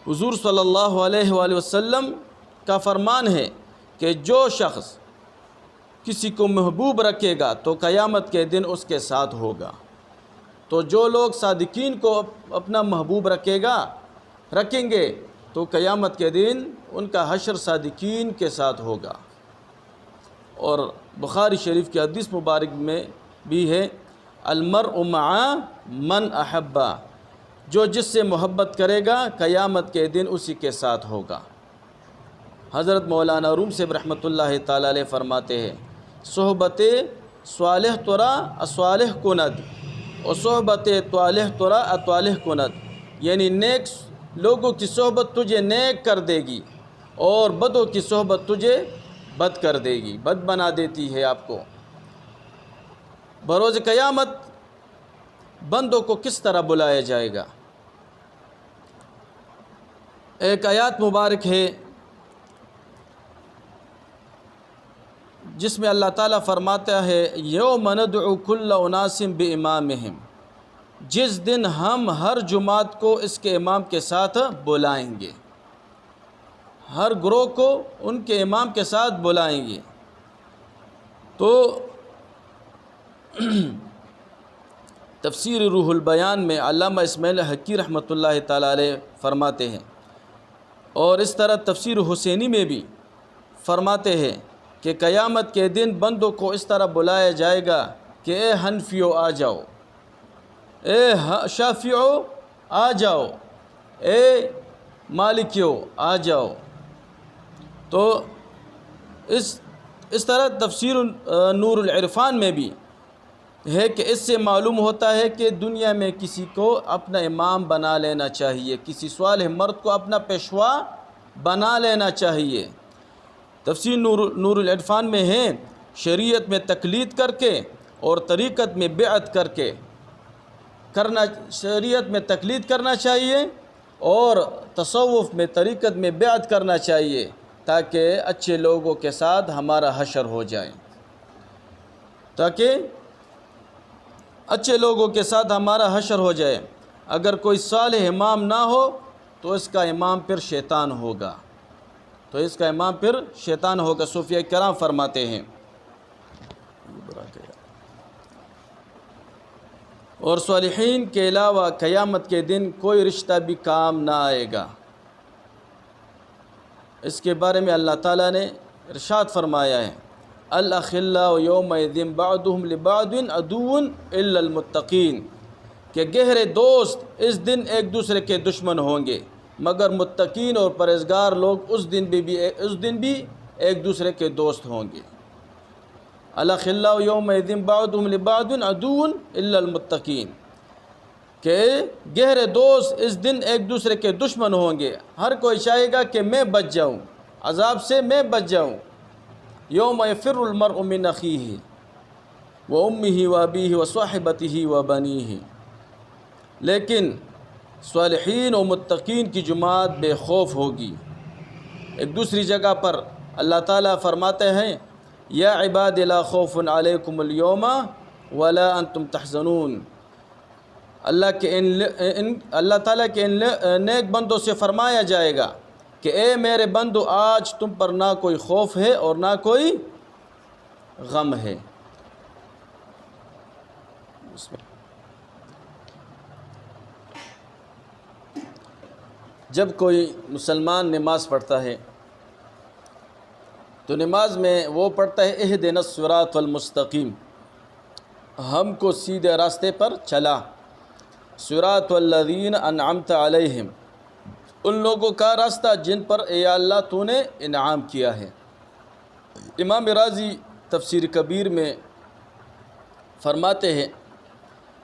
حضور صلی اللہ علیہ وآلہ وسلم کا فرمان ہے کہ جو شخص کسی کو محبوب رکھے گا تو قیامت کے دن اس کے ساتھ ہوگا۔ تو جو لوگ صادقین کو اپنا محبوب رکھیں گے تو قیامت کے دن ان کا حشر صادقین کے ساتھ ہوگا۔ اور بخاری شریف کی حدیث مبارک میں بھی ہے المرء مع من احبا، جو جس سے محبت کرے گا قیامت کے دن اسی کے ساتھ ہوگا۔ حضرت مولانا روم سے رحمۃ اللہ تعالی علیہ فرماتے ہیں صحبت صالح ترا اصالح کند و صحبت طالح ترا اطالح کند، یعنی نیک لوگوں کی صحبت تجھے نیک کر دے گی اور بدوں کی صحبت تجھے بد کر دے گی، بد بنا دیتی ہے آپ کو۔ بروز قیامت بندوں کو کس طرح بلایا جائے گا؟ ایک آیات مبارک ہے جس میں اللہ تعالیٰ فرماتا ہے یوم ندعو کل اناس بامامہم، جس دن ہم ہر جماعت کو اس کے امام کے ساتھ بلائیں گے، ہر گروہ کو ان کے امام کے ساتھ بلائیں گے۔ تو تفسیر روح البیان میں علامہ اسماعیل حقی رحمۃ اللہ تعالی علیہ فرماتے ہیں، اور اس طرح تفسیر حسینی میں بھی فرماتے ہیں کہ قیامت کے دن بندوں کو اس طرح بلایا جائے گا کہ اے حنفیو آ جاؤ، اے شافعیو آ جاؤ، اے مالکیو آ جاؤ۔ تو اس طرح تفسیر نور العرفان میں بھی ہے کہ اس سے معلوم ہوتا ہے کہ دنیا میں کسی کو اپنا امام بنا لینا چاہیے، کسی صالح مرد کو اپنا پیشوا بنا لینا چاہیے۔ تفسیر نور العرفان میں ہے شریعت میں تقلید کر کے اور طریقت میں بیعت کر کے شریعت میں تقلید کرنا چاہیے اور تصوف میں طریقت میں بیعت کرنا چاہیے، تاکہ اچھے لوگوں کے ساتھ ہمارا حشر ہو جائے، تاکہ اچھے لوگوں کے ساتھ ہمارا حشر ہو جائے۔ اگر کوئی صالح امام نہ ہو تو اس کا امام پھر شیطان ہوگا، صوفیاء کرام فرماتے ہیں۔ اور صالحین کے علاوہ قیامت کے دن کوئی رشتہ بھی کام نہ آئے گا۔ اس کے بارے میں اللہ تعالیٰ نے ارشاد فرمایا ہے، الاخلاء یومئذ بعضهم لبعض عدو الا المتقین، کہ گہرے دوست اس دن ایک دوسرے کے دشمن ہوں گے مگر متقین اور پرہیزگار لوگ اس دن بھی ایک دوسرے کے دوست ہوں گے۔ الاخلاء یومئذ بعضهم لبعض عدو الا المتقین، کہ گہرے دوست اس دن ایک دوسرے کے دشمن ہوں گے، ہر کوئی چاہے گا کہ میں بچ جاؤں، عذاب سے میں بچ جاؤں۔ یوم یفر المرء من اخیہ وامہ وابیہ وصاحبتہ وبنیہ، لیکن صالحین و متقین کی جماعت بے خوف ہوگی۔ ایک دوسری جگہ پر اللہ تعالیٰ فرماتے ہیں، یا عباد لا خوف علیکم اليوم ولا انتم تحزنون، اللہ تعالیٰ کے ان نیک بندوں سے فرمایا جائے گا کہ اے میرے بندو، آج تم پر نہ کوئی خوف ہے اور نہ کوئی غم ہے۔ جب کوئی مسلمان نماز پڑھتا ہے تو نماز میں وہ پڑھتا ہے اہدنا الصراط المستقیم، ہم کو سیدھے راستے پر چلا، صراط الذین انعمت علیہم، ان لوگوں کا راستہ جن پر اے اللہ تو نے انعام کیا ہے۔ امام راضی تفسیر کبیر میں فرماتے ہیں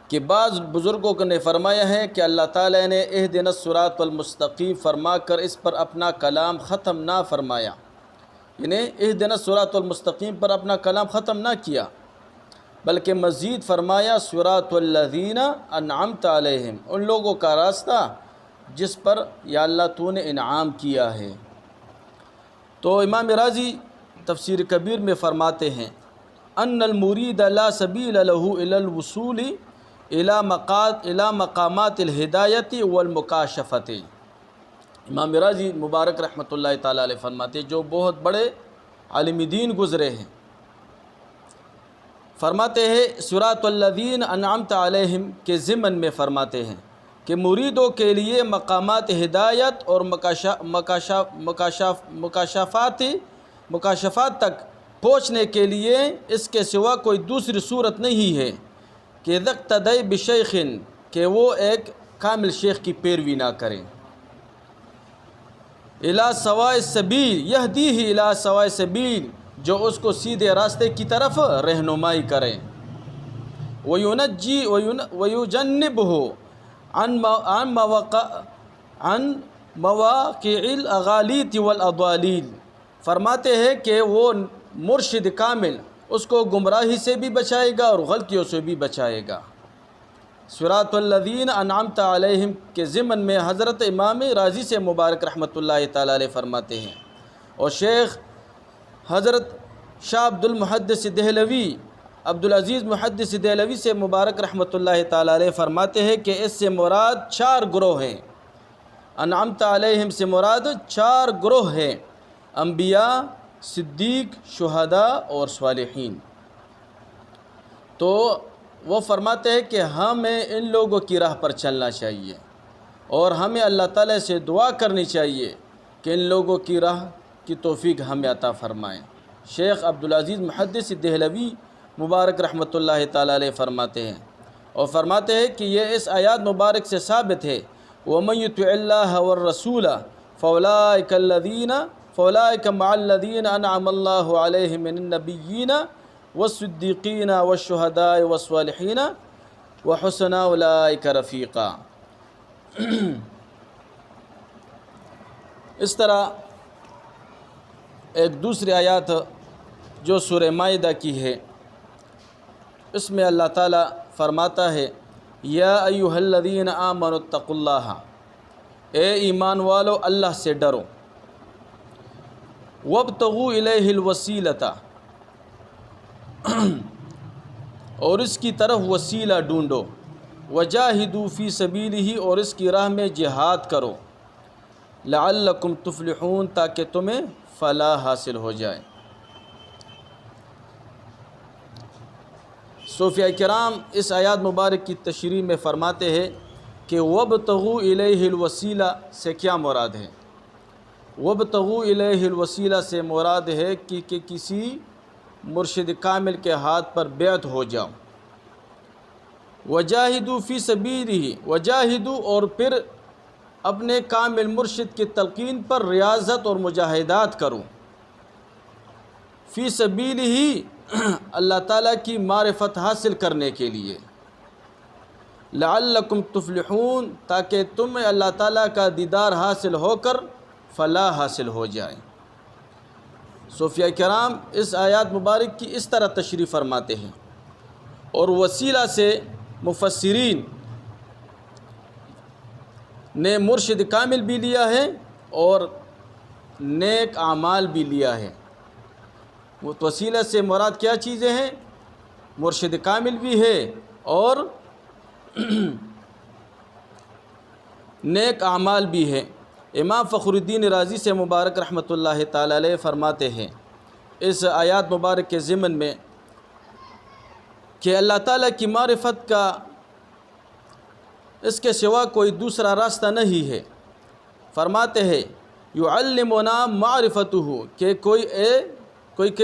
کہ بعض بزرگوں نے فرمایا ہے کہ اللہ تعالیٰ نے اہدنا الصراط المستقیم فرما کر اس پر اپنا کلام ختم نہ فرمایا، یعنی اہدنا الصراط المستقیم پر اپنا کلام ختم نہ کیا، بلکہ مزید فرمایا صراط الذین انعمت علیہم، ان لوگوں کا راستہ جس پر یا اللہ تو نے انعام کیا ہے۔ تو امام راضی تفسیر کبیر میں فرماتے ہیں، ان المرید لا سبیل له الی الوصول الی مقامات الہدایت والمکاشفت۔ امام راضی مبارک رحمۃ اللہ تعالی علیہ فرماتے ہیں، جو بہت بڑے عالم دین گزرے ہیں، فرماتے ہیں صراط الذین انعمت علیہم کے ضمن میں فرماتے ہیں کہ مریدوں کے لیے مقامات ہدایت اور مکاشفات تک پہنچنے کے لیے اس کے سوا کوئی دوسری صورت نہیں ہے کہ اقتدی بشیخ، کہ وہ ایک کامل شیخ کی پیروی نہ کریں، الی سواء السبیل یہدیہ الی سواء السبیل، جو اس کو سیدھے راستے کی طرف رہنمائی کریں، ویجنبہ عن مواقع الاغالیط والاضالیل، فرماتے ہیں کہ وہ مرشد کامل اس کو گمراہی سے بھی بچائے گا اور غلطیوں سے بھی بچائے گا۔ صراط الذین انعمت علیہم کے ضمن میں حضرت امام راضی سے مبارک رحمۃ اللہ تعالی علیہ فرماتے ہیں، اور شیخ حضرت شاہ عبدالمحدث دہلوی عبدالعزیز محدث دہلوی سے مبارک رحمۃ اللہ تعالی علیہ فرماتے ہیں کہ اس سے مراد 4 گروہ ہیں، انعمت علیہم سے مراد 4 گروہ ہیں، انبیاء، صدیق، شہداء اور صالحین۔ تو وہ فرماتے ہیں کہ ہمیں ان لوگوں کی راہ پر چلنا چاہیے اور ہمیں اللہ تعالیٰ سے دعا کرنی چاہیے کہ ان لوگوں کی راہ کی توفیق ہمیں عطا فرمائیں۔ شیخ عبدالعزیز محدث دہلوی مبارک رحمۃ اللہ تعالی علیہ فرماتے ہیں، اور فرماتے ہیں کہ یہ اس آیات مبارک سے ثابت ہے، وَمَن يُطِعِ اللَّهَ وَالرَّسُولَ فَأُولَٰئِكَ مَعَ الَّذِينَ أَنْعَمَ اللَّهُ عَلَيْهِم مِّنَ النَّبِيِّينَ وَالصِّدِّيقِينَ وَالشُّهَدَاءِ وَالصَّالِحِينَ وَحَسُنَ أُولَٰئِكَ رَفِيقًا۔ اس طرح ایک دوسری آیات جو سورہ مائدہ کی ہے، اس میں اللہ تعالیٰ فرماتا ہے، یا ایھا الذین آمنوا اتقوا اللہ، اے ایمان والو اللہ سے ڈرو، وابتغوا الیہ الوسیلۃ، اور اس کی طرف وسیلہ ڈھونڈو، وجاہدوا فی سبیلہ، اور اس کی راہ میں جہاد کرو، لعلکم تفلحون، تاکہ تمہیں فلاح حاصل ہو جائے۔ صوفیہ کرام اس آیات مبارک کی تشریح میں فرماتے ہیں کہ وَابْتَغُوا إِلَيْهِ الْوَسِيلَةَ سے کیا مراد ہے؟ وَابْتَغُوا إِلَيْهِ الْوَسِيلَةَ سے مراد ہے کہ کسی مرشد کامل کے ہاتھ پر بیعت ہو جاؤ. وَجَاهِدُوا فِي سَبِيلِهِ وَجَاهِدُوا اور پھر اپنے کامل مرشد کی تلقین پر ریاضت اور مجاہدات کروں. فی سبیلہ اللہ تعالیٰ کی معرفت حاصل کرنے کے لیے. لعلکم تفلحون تاکہ تمہیں اللہ تعالیٰ کا دیدار حاصل ہو کر فلاح حاصل ہو جائے. صوفیہ کرام اس آیات مبارک کی اس طرح تشریح فرماتے ہیں. اور وسیلہ سے مفسرین نے مرشد کامل بھی لیا ہے اور نیک اعمال بھی لیا ہے. وہ وسیلہ سے مراد کیا چیزیں ہیں؟ مرشد کامل بھی ہے اور نیک اعمال بھی ہے. امام فخر الدین رازی سے مبارک رحمۃ اللہ تعالی علیہ فرماتے ہیں اس آیات مبارک کے ضمن میں کہ اللہ تعالیٰ کی معرفت کا اس کے سوا کوئی دوسرا راستہ نہیں ہے. فرماتے ہیں یعلمنا معرفتہ کہ کوئی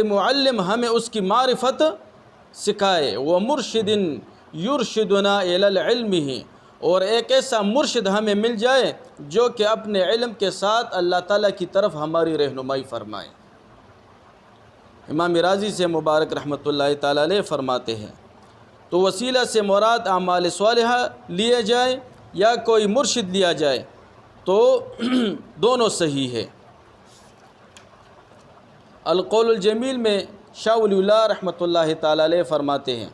معلم ہمیں اس کی معرفت سکھائے. ومرشد یرشدنا الی العلم ہی اور ایک ایسا مرشد ہمیں مل جائے جو کہ اپنے علم کے ساتھ اللہ تعالیٰ کی طرف ہماری رہنمائی فرمائے. امام رازی سے مبارک رحمۃ اللہ تعالی علیہ فرماتے ہیں تو وسیلہ سے مراد اعمال صالحہ لیے جائے یا کوئی مرشد لیا جائے تو دونوں صحیح ہے. القول الجمیل میں شاہ ولی اللہ رحمۃ اللہ تعالی علیہ فرماتے ہیں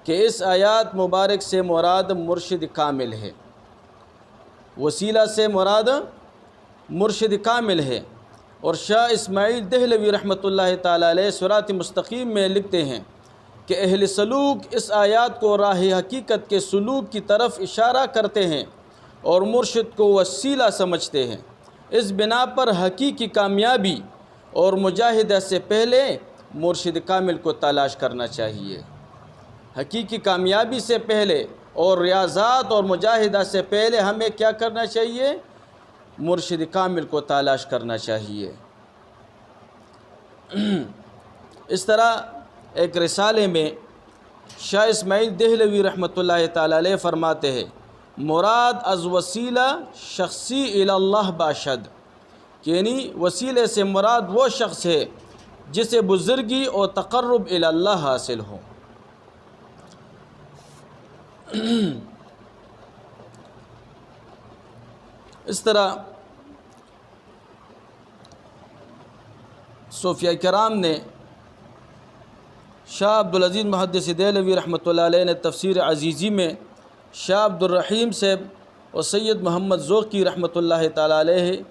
کہ اس آیات مبارک سے مراد مرشد کامل ہے. وسیلہ سے مراد مرشد کامل ہے. اور شاہ اسماعیل دہلوی رحمۃ اللہ تعالی علیہ صراط مستقیم میں لکھتے ہیں کہ اہل سلوک اس آیات کو راہ حقیقت کے سلوک کی طرف اشارہ کرتے ہیں اور مرشد کو وسیلہ سمجھتے ہیں. اس بنا پر حقیقی کامیابی اور مجاہدہ سے پہلے مرشد کامل کو تلاش کرنا چاہیے. حقیقی کامیابی سے پہلے اور ریاضات اور مجاہدہ سے پہلے ہمیں کیا کرنا چاہیے؟ مرشد کامل کو تلاش کرنا چاہیے. اس طرح ایک رسالے میں شاہ اسماعیل دہلوی رحمۃ اللہ تعالی علیہ فرماتے ہیں مراد از وسیلہ شخصی الی اللہ باشد یعنی وسیلے سے مراد وہ شخص ہے جسے بزرگی اور تقرب الی اللہ حاصل ہو. اس طرح صوفیہ کرام نے شاہ عبدالعزیز محدث دہلوی رحمۃ اللہ علیہ نے تفسیر عزیزی میں شاہ عبدالرحیم صاحب اور سید محمد ذوقی رحمۃ اللہ تعالی علیہ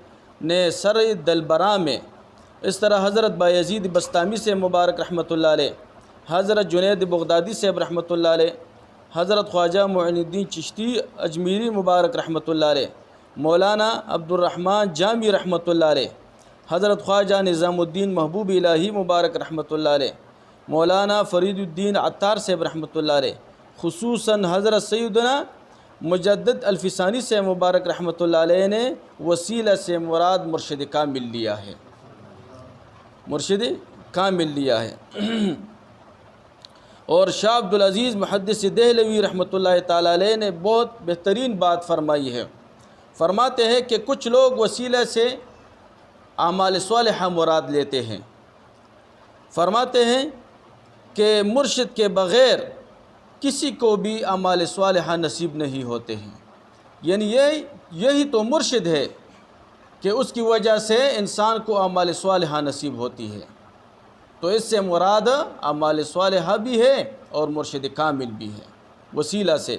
نے سر دلبراں میں اس طرح حضرت بایزید بستامی سے مبارک رحمۃ اللہ علیہ، حضرت جنید بغدادی صاحب رحمۃ اللہ علیہ، حضرت خواجہ معین الدین چشتی اجمیری مبارک رحمۃ اللہ علیہ، مولانا عبدالرحمن جامی رحمۃ اللہ علیہ، حضرت خواجہ نظام الدین محبوب الہی مبارک رحمۃ اللہ علیہ، مولانا فرید الدین عطار صاحب رحمۃ اللہ علیہ، خصوصاً حضرت سیدنا مجدد الفسانی سے مبارک رحمۃ اللہ علیہ نے وسیلہ سے مراد مرشد کامل لیا ہے. مرشد کامل لیا ہے. اور شاہ عبدالعزیز محدث دہلوی رحمۃ اللہ تعالی علیہ نے بہت بہترین بات فرمائی ہے. فرماتے ہیں کہ کچھ لوگ وسیلہ سے اعمال صالحہ مراد لیتے ہیں. فرماتے ہیں کہ مرشد کے بغیر کسی کو بھی اعمال صالحہ نصیب نہیں ہوتے ہیں. یعنی یہی تو مرشد ہے کہ اس کی وجہ سے انسان کو اعمال صالحہ نصیب ہوتی ہے. تو اس سے مراد اعمال صالحہ بھی ہے اور مرشد کامل بھی ہے وسیلہ سے.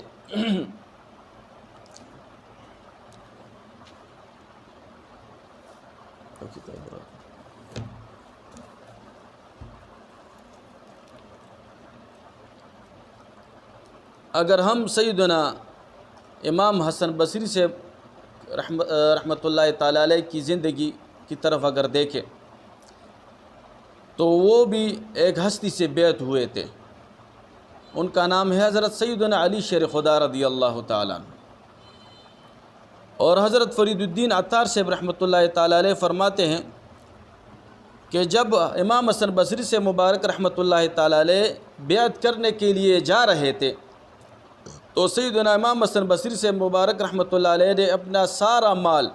اگر ہم سیدنا امام حسن بصری سے رحمۃ اللہ تعالی علیہ کی زندگی کی طرف اگر دیکھیں تو وہ بھی ایک ہستی سے بیعت ہوئے تھے. ان کا نام ہے حضرت سیدنا علی شیر خدا رضی اللہ تعالیٰ عنہ۔ اور حضرت فرید الدین عطار صاحب رحمۃ اللہ تعالیٰ علیہ فرماتے ہیں کہ جب امام حسن بصری سے مبارک رحمۃ اللہ تعالیٰ علیہ بیعت کرنے کے لیے جا رہے تھے تو سیدنا امام حسن بصری سے مبارک رحمۃ اللہ علیہ نے اپنا سارا مال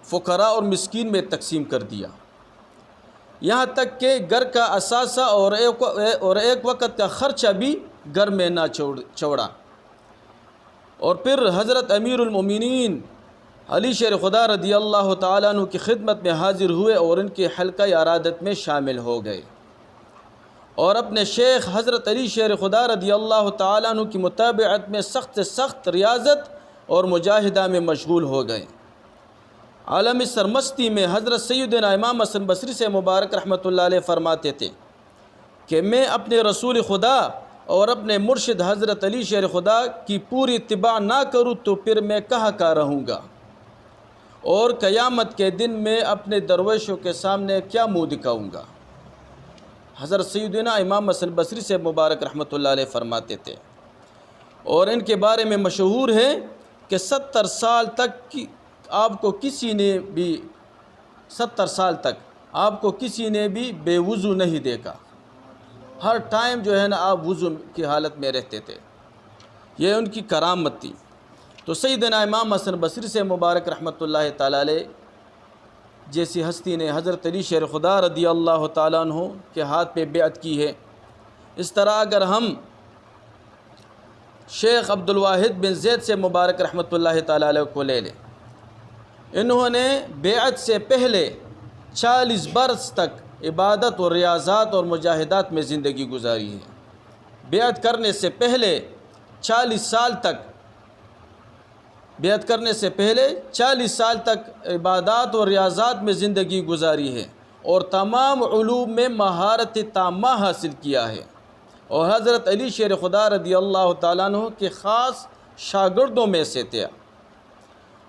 فقراء اور مسکین میں تقسیم کر دیا، یہاں تک کہ گھر کا اثاثہ اور ایک وقت کا خرچہ بھی گھر میں نہ چھوڑا۔ اور پھر حضرت امیر المومنین علی شیر خدا رضی اللہ تعالیٰ عنہ کی خدمت میں حاضر ہوئے اور ان کے حلقہ عرادت میں شامل ہو گئے، اور اپنے شیخ حضرت علی شیر خدا رضی اللہ تعالیٰ عنہ کی متابعت میں سخت سے سخت ریاضت اور مجاہدہ میں مشغول ہو گئے۔ عالم سرمستی میں حضرت سیدنا امام حسن بصری سے مبارک رحمۃ اللہ علیہ فرماتے تھے کہ میں اپنے رسول خدا اور اپنے مرشد حضرت علی شیر خدا کی پوری اتباع نہ کروں تو پھر میں کہاں کا رہوں گا، اور قیامت کے دن میں اپنے درویشوں کے سامنے کیا منہ دکھاؤں گا۔ حضرت سیدنا امام حسن بصری سے مبارک رحمۃ اللہ علیہ فرماتے تھے، اور ان کے بارے میں مشہور ہے کہ 70 سال تک آپ کو کسی نے بھی بے وضو نہیں دیکھا، ہر ٹائم جو ہے نا آپ وضو کی حالت میں رہتے تھے، یہ ان کی کرامت تھی۔ تو سیدنا امام حسن بصری سے مبارک رحمۃ اللہ تعالیٰ علیہ جیسی ہستی نے حضرت علی شیر خدا رضی اللہ تعالیٰ عنہ کے ہاتھ پہ بیعت کی ہے، اس طرح اگر ہم شیخ عبد الواحد بن زید سے مبارک رحمۃ اللہ تعالیٰ علیہ کو لے لیں، انہوں نے بیعت سے پہلے 40 برس تک عبادت اور ریاضات اور مجاہدات میں زندگی گزاری ہے۔ بیعت کرنے سے پہلے 40 سال تک عبادات اور ریاضات میں زندگی گزاری ہے، اور تمام علوم میں مہارت تامہ حاصل کیا ہے، اور حضرت علی شیر خدا رضی اللہ تعالیٰ عنہ کے خاص شاگردوں میں سے تھے،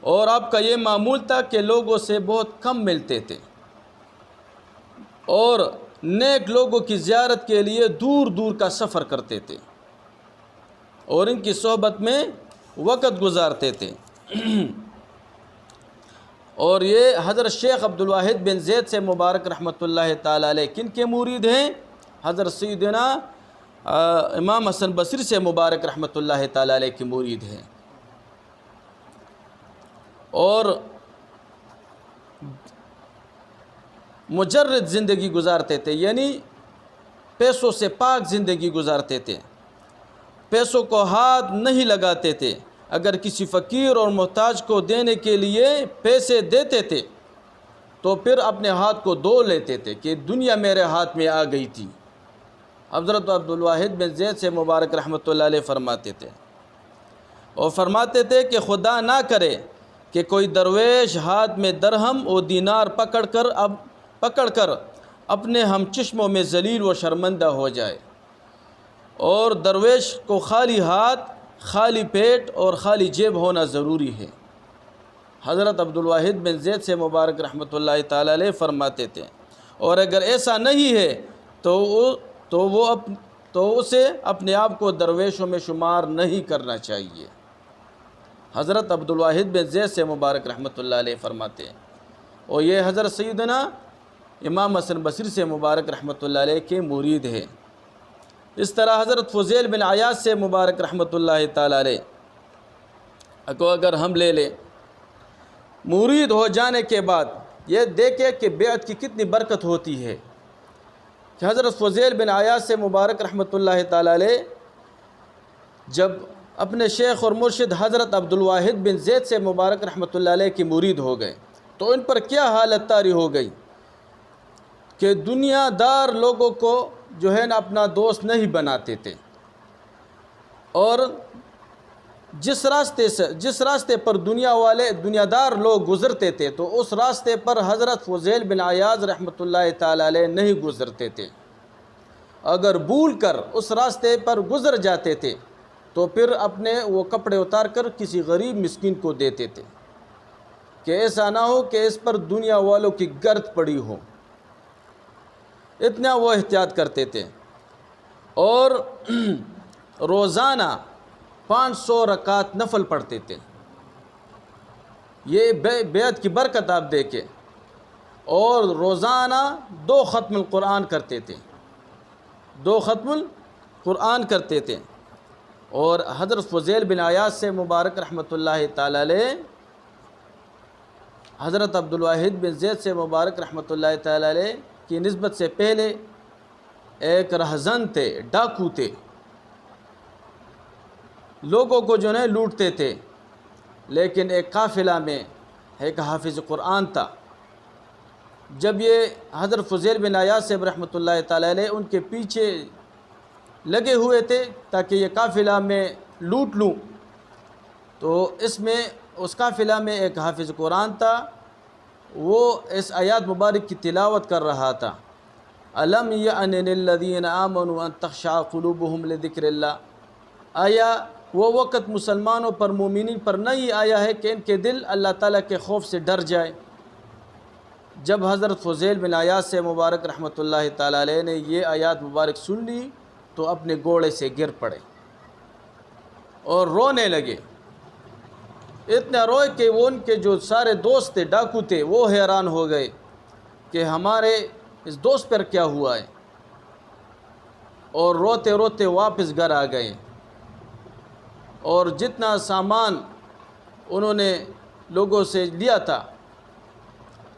اور آپ کا یہ معمول تھا کہ لوگوں سے بہت کم ملتے تھے، اور نیک لوگوں کی زیارت کے لیے دور دور کا سفر کرتے تھے، اور ان کی صحبت میں وقت گزارتے تھے۔ اور یہ حضرت شیخ عبد الواحد بن زید سے مبارک رحمۃ اللہ تعالیٰ علیہ کن کے مرید ہیں؟ حضرت سیدنا امام حسن بصری سے مبارک رحمۃ اللہ تعالیٰ علیہ کے مرید ہیں، اور مجرد زندگی گزارتے تھے، یعنی پیسوں سے پاک زندگی گزارتے تھے، پیسوں کو ہاتھ نہیں لگاتے تھے۔ اگر کسی فقیر اور محتاج کو دینے کے لیے پیسے دیتے تھے تو پھر اپنے ہاتھ کو دھو لیتے تھے کہ دنیا میرے ہاتھ میں آ گئی تھی۔ حضرت عبد الواحد بن زید سے مبارک رحمۃ اللہ علیہ فرماتے تھے، اور فرماتے تھے کہ خدا نہ کرے کہ کوئی درویش ہاتھ میں درہم و دینار پکڑ کر اپنے ہم چشموں میں ذلیل و شرمندہ ہو جائے، اور درویش کو خالی ہاتھ، خالی پیٹ اور خالی جیب ہونا ضروری ہے۔ حضرت عبد الواحد بن زید سے مبارک رحمۃ اللہ تعالیٰ علیہ فرماتے تھے، اور اگر ایسا نہیں ہے تو اسے اپنے آپ کو درویشوں میں شمار نہیں کرنا چاہیے۔ حضرت عبد الواحد بن زید سے مبارک رحمۃ اللہ علیہ فرماتے ہیں، اور یہ حضرت سیدنا امام حسن بصری سے مبارک رحمۃ اللہ علیہ کے مرید ہیں۔ اس طرح حضرت فضیل بن عیاض سے مبارک رحمۃ اللہ تعالیٰ علیہ کو اگر ہم لے لیں، مرید ہو جانے کے بعد یہ دیکھیں کہ بیعت کی کتنی برکت ہوتی ہے، کہ حضرت فضیل بن عیاض سے مبارک رحمۃ اللہ تعالیٰ علیہ جب اپنے شیخ اور مرشد حضرت عبد الواحد بن زید سے مبارک رحمۃ اللہ علیہ کی مرید ہو گئے تو ان پر کیا حالت طاری ہو گئی کہ دنیا دار لوگوں کو جو ہے نا اپنا دوست نہیں بناتے تھے، اور جس راستے پر دنیا دار لوگ گزرتے تھے تو اس راستے پر حضرت فضیل بن عیاض رحمۃ اللہ تعالیٰ علیہ نہیں گزرتے تھے۔ اگر بھول کر اس راستے پر گزر جاتے تھے تو پھر اپنے وہ کپڑے اتار کر کسی غریب مسکین کو دیتے تھے کہ ایسا نہ ہو کہ اس پر دنیا والوں کی گرد پڑی ہو، اتنا وہ احتیاط کرتے تھے۔ اور روزانہ 500 رکعت نفل پڑھتے تھے۔ یہ بیعت کی برکت آپ دیکھیں۔ اور روزانہ 2 ختم القرآن کرتے تھے، 2 ختم القرآن کرتے تھے۔ اور حضرت فضیل بن عیاض سے مبارک رحمۃ اللہ تعالی علیہ، حضرت عبدالواحد بن زید سے مبارک رحمۃ اللہ تعالی علیہ کی نسبت سے پہلے ایک رہزن تھے، ڈاکو تھے، لوگوں کو جو ہے لوٹتے تھے، لیکن ایک قافلہ میں ایک حافظ قرآن تھا۔ جب یہ حضرت فضیل بن عیاض سے رحمۃ اللہ تعالی علیہ ان کے پیچھے لگے ہوئے تھے تاکہ یہ قافلہ میں لوٹ لوں، تو اس قافلہ میں ایک حافظ قرآن تھا، وہ اس آیات مبارک کی تلاوت کر رہا تھا، الم یعن للذین آمنوا ان تخشع قلوبہم لذکر اللہ۔ آیا وہ وقت مسلمانوں پر، مومنین پر نہیں آیا ہے کہ ان کے دل اللہ تعالیٰ کے خوف سے ڈر جائے؟ جب حضرت فضیل بن عیاض سے مبارک رحمۃ اللہ تعالی علیہ نے یہ آیات مبارک سن لی تو اپنے گھوڑے سے گر پڑے اور رونے لگے۔ اتنا روئے کہ وہ ان کے جو سارے دوست تھے، ڈاکو تھے، وہ حیران ہو گئے کہ ہمارے اس دوست پر کیا ہوا ہے، اور روتے روتے واپس گھر آ گئے۔ اور جتنا سامان انہوں نے لوگوں سے لیا تھا،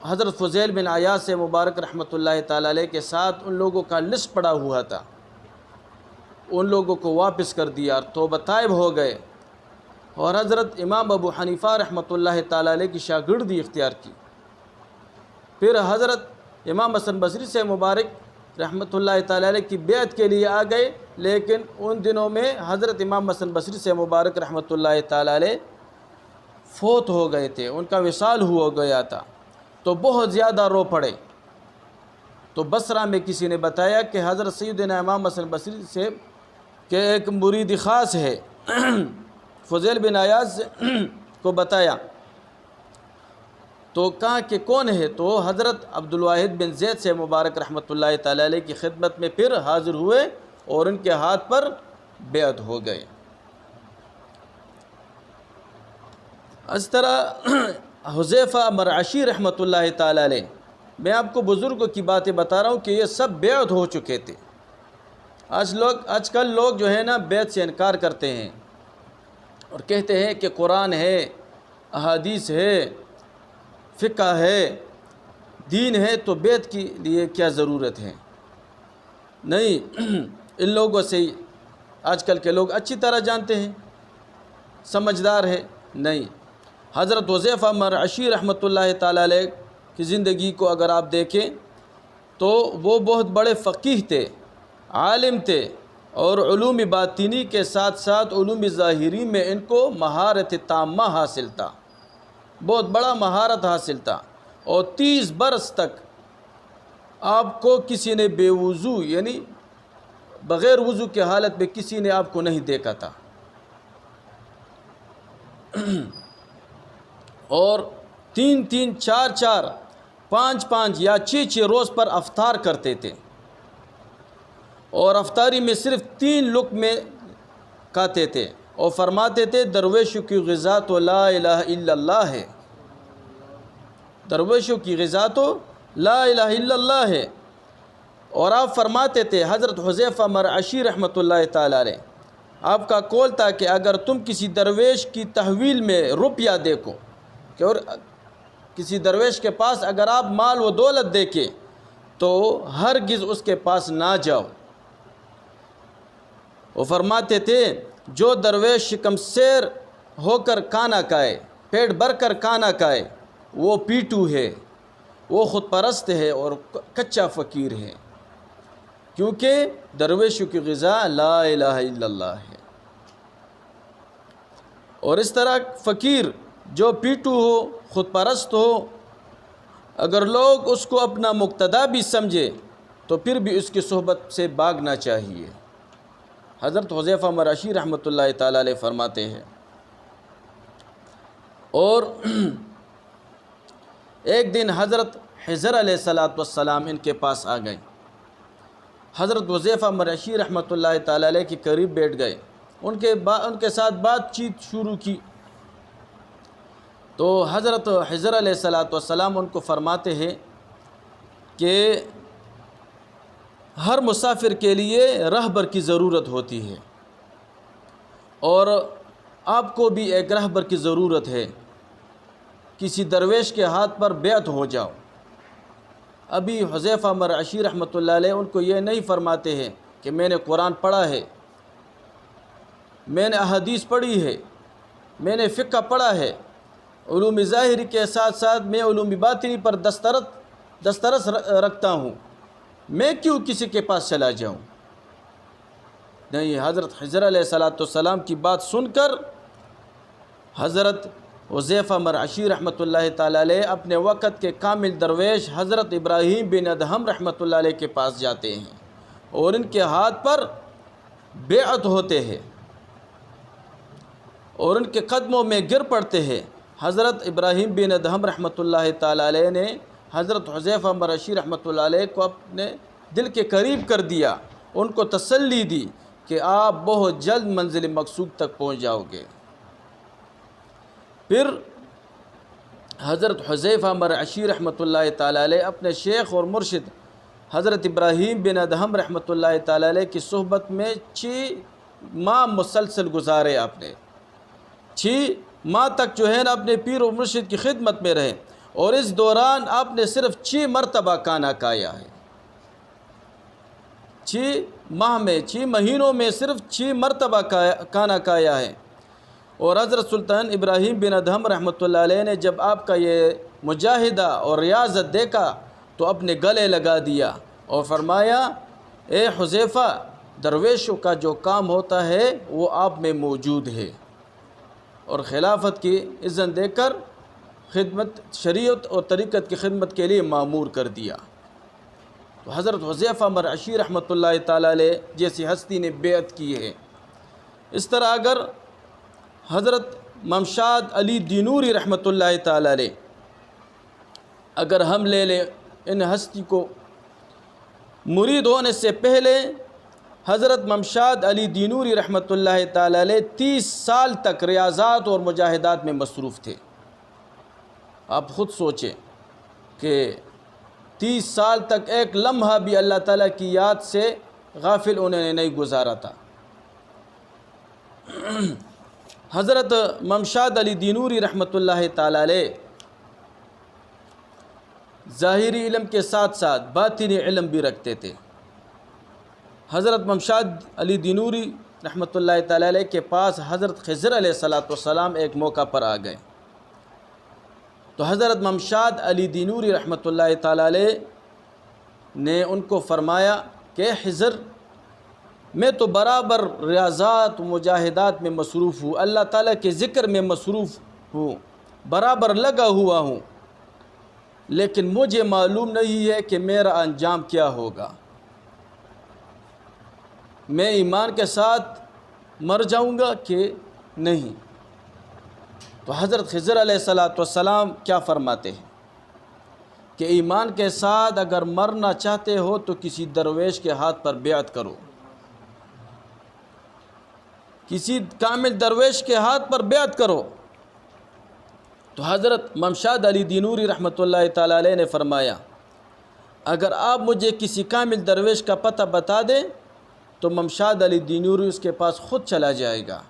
حضرت فضیل بن عیاض سے مبارک رحمۃ اللہ تعالی علیہ کے ساتھ ان لوگوں کا لسٹ پڑا ہوا تھا، ان لوگوں کو واپس کر دیا اور توبہ طائب ہو گئے، اور حضرت امام ابو حنیفہ رحمۃ اللہ تعالی علیہ کی شاگردی اختیار کی۔ پھر حضرت امام حسن بصری سے مبارک رحمۃ اللہ تعالی علیہ کی بیعت کے لیے آ گئے، لیکن ان دنوں میں حضرت امام حسن بصری سے مبارک رحمۃ اللہ تعالی علیہ فوت ہو گئے تھے، ان کا وصال ہو گیا تھا، تو بہت زیادہ رو پڑے۔ تو بصرہ میں کسی نے بتایا کہ حضرت سیدنا امام حسن بصری سے کہ ایک مرید خاص ہے، فضیل بن عیاض کو بتایا، تو کہا کہ کون ہے؟ تو حضرت عبدالواحد بن زید سے مبارک رحمۃ اللہ تعالی علیہ کی خدمت میں پھر حاضر ہوئے اور ان کے ہاتھ پر بیعت ہو گئے۔ اس طرح حذیفہ مرعشی رحمۃ اللہ تعالی علیہ، میں آپ کو بزرگوں کی باتیں بتا رہا ہوں کہ یہ سب بیعت ہو چکے تھے۔ آج کل لوگ جو ہے نا بیعت سے انکار کرتے ہیں اور کہتے ہیں کہ قرآن ہے، احادیث ہے، فقہ ہے، دین ہے، تو بیعت کے لیے کیا ضرورت ہے؟ نہیں، ان لوگوں سے آج کل کے لوگ اچھی طرح جانتے ہیں، سمجھدار ہے۔ نہیں، حضرت حذیفہ مرعشی رحمۃ اللہ تعالی علیہ کی زندگی کو اگر آپ دیکھیں تو وہ بہت بڑے فقیہ تھے، عالم تھے، اور علوم باطنی کے ساتھ ساتھ علوم ظاہری میں ان کو مہارت تامہ حاصل تھا، بہت بڑا مہارت حاصل تھا، اور 30 برس تک آپ کو کسی نے بے وضو، یعنی بغیر وضو کے حالت میں کسی نے آپ کو نہیں دیکھا تھا، اور 3 4 5 یا 6 روز پر افطار کرتے تھے، اور افطاری میں صرف 3 لقمے کھاتے تھے، اور فرماتے تھے درویشوں کی غذا تو لا الہ الا اللہ ہے، درویشوں کی غذا تو لا الہ الا اللہ ہے۔ اور آپ فرماتے تھے، حضرت حذیفہ مرعشی رحمۃ اللہ تعالی علیہ، آپ کا قول تھا کہ اگر تم کسی درویش کی تحویل میں روپیہ دیکھو، کہ اور کسی درویش کے پاس اگر آپ مال و دولت دیکھیں تو ہرگز اس کے پاس نہ جاؤ۔ وہ فرماتے تھے جو درویش شکم سیر ہو کر کھانا کھائے، پیٹ بھر کر کھانا کھائے، وہ پیٹو ہے، وہ خود پرست ہے اور کچا فقیر ہے، کیونکہ درویشوں کی غذا لا الہ الا اللہ ہے۔ اور اس طرح فقیر جو پیٹو ہو، خود پرست ہو، اگر لوگ اس کو اپنا مقتدا بھی سمجھے تو پھر بھی اس کی صحبت سے بھاگنا چاہیے۔ حضرت حذیفہ مرعشی رحمۃ اللہ تعالی علیہ فرماتے ہیں۔ اور ایک دن حضرت خضر علیہ السلام ان کے پاس آ گئے حضرت حذیفہ مرعشی رحمۃ اللہ تعالی علیہ کے قریب بیٹھ گئے، ان کے ساتھ بات چیت شروع کی، تو حضرت خضر علیہ السلام ان کو فرماتے ہیں کہ ہر مسافر کے لیے رہبر کی ضرورت ہوتی ہے، اور آپ کو بھی ایک رہبر کی ضرورت ہے، کسی درویش کے ہاتھ پر بیعت ہو جاؤ۔ ابھی حذیفہ مرعشی رحمۃ اللہ علیہ ان کو یہ نہیں فرماتے ہیں کہ میں نے قرآن پڑھا ہے، میں نے احادیث پڑھی ہے، میں نے فقہ پڑھا ہے، علوم ظاہری کے ساتھ ساتھ میں علوم باطنی پر دسترس رکھتا ہوں، میں کیوں کسی کے پاس چلا جاؤں؟ نہیں، حضرت خضر علیہ السلام کی بات سن کر حضرت حذیفہ مرعشی رحمۃ اللہ تعالی علیہ اپنے وقت کے کامل درویش حضرت ابراہیم بن ادہم رحمۃ اللہ علیہ کے پاس جاتے ہیں اور ان کے ہاتھ پر بیعت ہوتے ہیں اور ان کے قدموں میں گر پڑتے ہیں۔ حضرت ابراہیم بن ادہم رحمۃ اللہ تعالی علیہ نے حضرت حذیفہ مرعشی رحمۃ اللہ علیہ کو اپنے دل کے قریب کر دیا، ان کو تسلی دی کہ آپ بہت جلد منزل مقصود تک پہنچ جاؤ گے۔ پھر حضرت حذیفہ مرعشی رحمۃ اللہ تعالی علیہ اپنے شیخ اور مرشد حضرت ابراہیم بن ادہم رحمۃ اللہ تعالی علیہ کی صحبت میں 6 ماہ مسلسل گزارے۔ آپ نے 6 ماہ تک جو ہے نا اپنے پیر و مرشد کی خدمت میں رہے، اور اس دوران آپ نے صرف 6 مرتبہ کھانا کھایا ہے۔ 6 ماہ میں 6 مہینوں میں صرف 6 مرتبہ کھانا کھایا ہے۔ اور حضرت سلطان ابراہیم بن ادہم رحمۃ اللہ علیہ نے جب آپ کا یہ مجاہدہ اور ریاضت دیکھا تو اپنے گلے لگا دیا اور فرمایا، اے حذیفہ، درویشوں کا جو کام ہوتا ہے وہ آپ میں موجود ہے، اور خلافت کی اذن دے کر خدمت شریعت اور طریقت کی خدمت کے لیے مامور کر دیا۔ تو حضرت حذیفہ مرعشی رحمۃ اللہ تعالی علیہ جیسی ہستی نے بیعت کی ہے۔ اس طرح اگر حضرت ممشاد علی دینوری رحمۃ اللہ تعالی علیہ اگر ہم لے لیں، ان ہستی کو مرید ہونے سے پہلے حضرت ممشاد علی دینوری رحمۃ اللہ تعالی علیہ 30 سال تک ریاضات اور مجاہدات میں مصروف تھے۔ آپ خود سوچیں کہ 30 سال تک ایک لمحہ بھی اللہ تعالیٰ کی یاد سے غافل انہوں نے نہیں گزارا تھا۔ حضرت ممشاد علی دینوری رحمۃ اللہ تعالی علیہ ظاہری علم کے ساتھ ساتھ باطنی علم بھی رکھتے تھے۔ حضرت ممشاد علی دینوری رحمۃ اللہ تعالی علیہ کے پاس حضرت خضر علیہ السلام ایک موقع پر آ گئے، تو حضرت ممشاد علی دینوری رحمۃ اللہ تعالی علیہ نے ان کو فرمایا کہ خضر، میں تو برابر ریاضات و مجاہدات میں مصروف ہوں، اللہ تعالیٰ کے ذکر میں مصروف ہوں، برابر لگا ہوا ہوں، لیکن مجھے معلوم نہیں ہے کہ میرا انجام کیا ہوگا، میں ایمان کے ساتھ مر جاؤں گا کہ نہیں۔ تو حضرت خضر علیہ السلام کیا فرماتے ہیں کہ ایمان کے ساتھ اگر مرنا چاہتے ہو تو کسی درویش کے ہاتھ پر بیعت کرو، کسی کامل درویش کے ہاتھ پر بیعت کرو۔ تو حضرت ممشاد علی دینوری رحمۃ اللہ تعالی علیہ نے فرمایا، اگر آپ مجھے کسی کامل درویش کا پتہ بتا دیں تو ممشاد علی دینوری اس کے پاس خود چلا جائے گا۔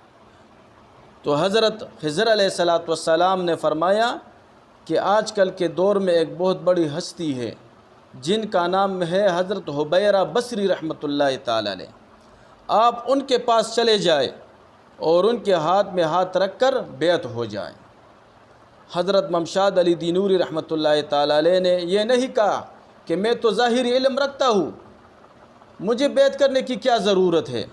تو حضرت خضر علیہ السلام نے فرمایا کہ آج کل کے دور میں ایک بہت بڑی ہستی ہے جن کا نام ہے حضرت حبیرہ بصری رحمۃ اللہ تعالی علیہ، آپ ان کے پاس چلے جائیں اور ان کے ہاتھ میں ہاتھ رکھ کر بیعت ہو جائیں۔ حضرت ممشاد علی دینوری رحمۃ اللہ تعالی علیہ نے یہ نہیں کہا کہ میں تو ظاہری علم رکھتا ہوں، مجھے بیعت کرنے کی کیا ضرورت ہے،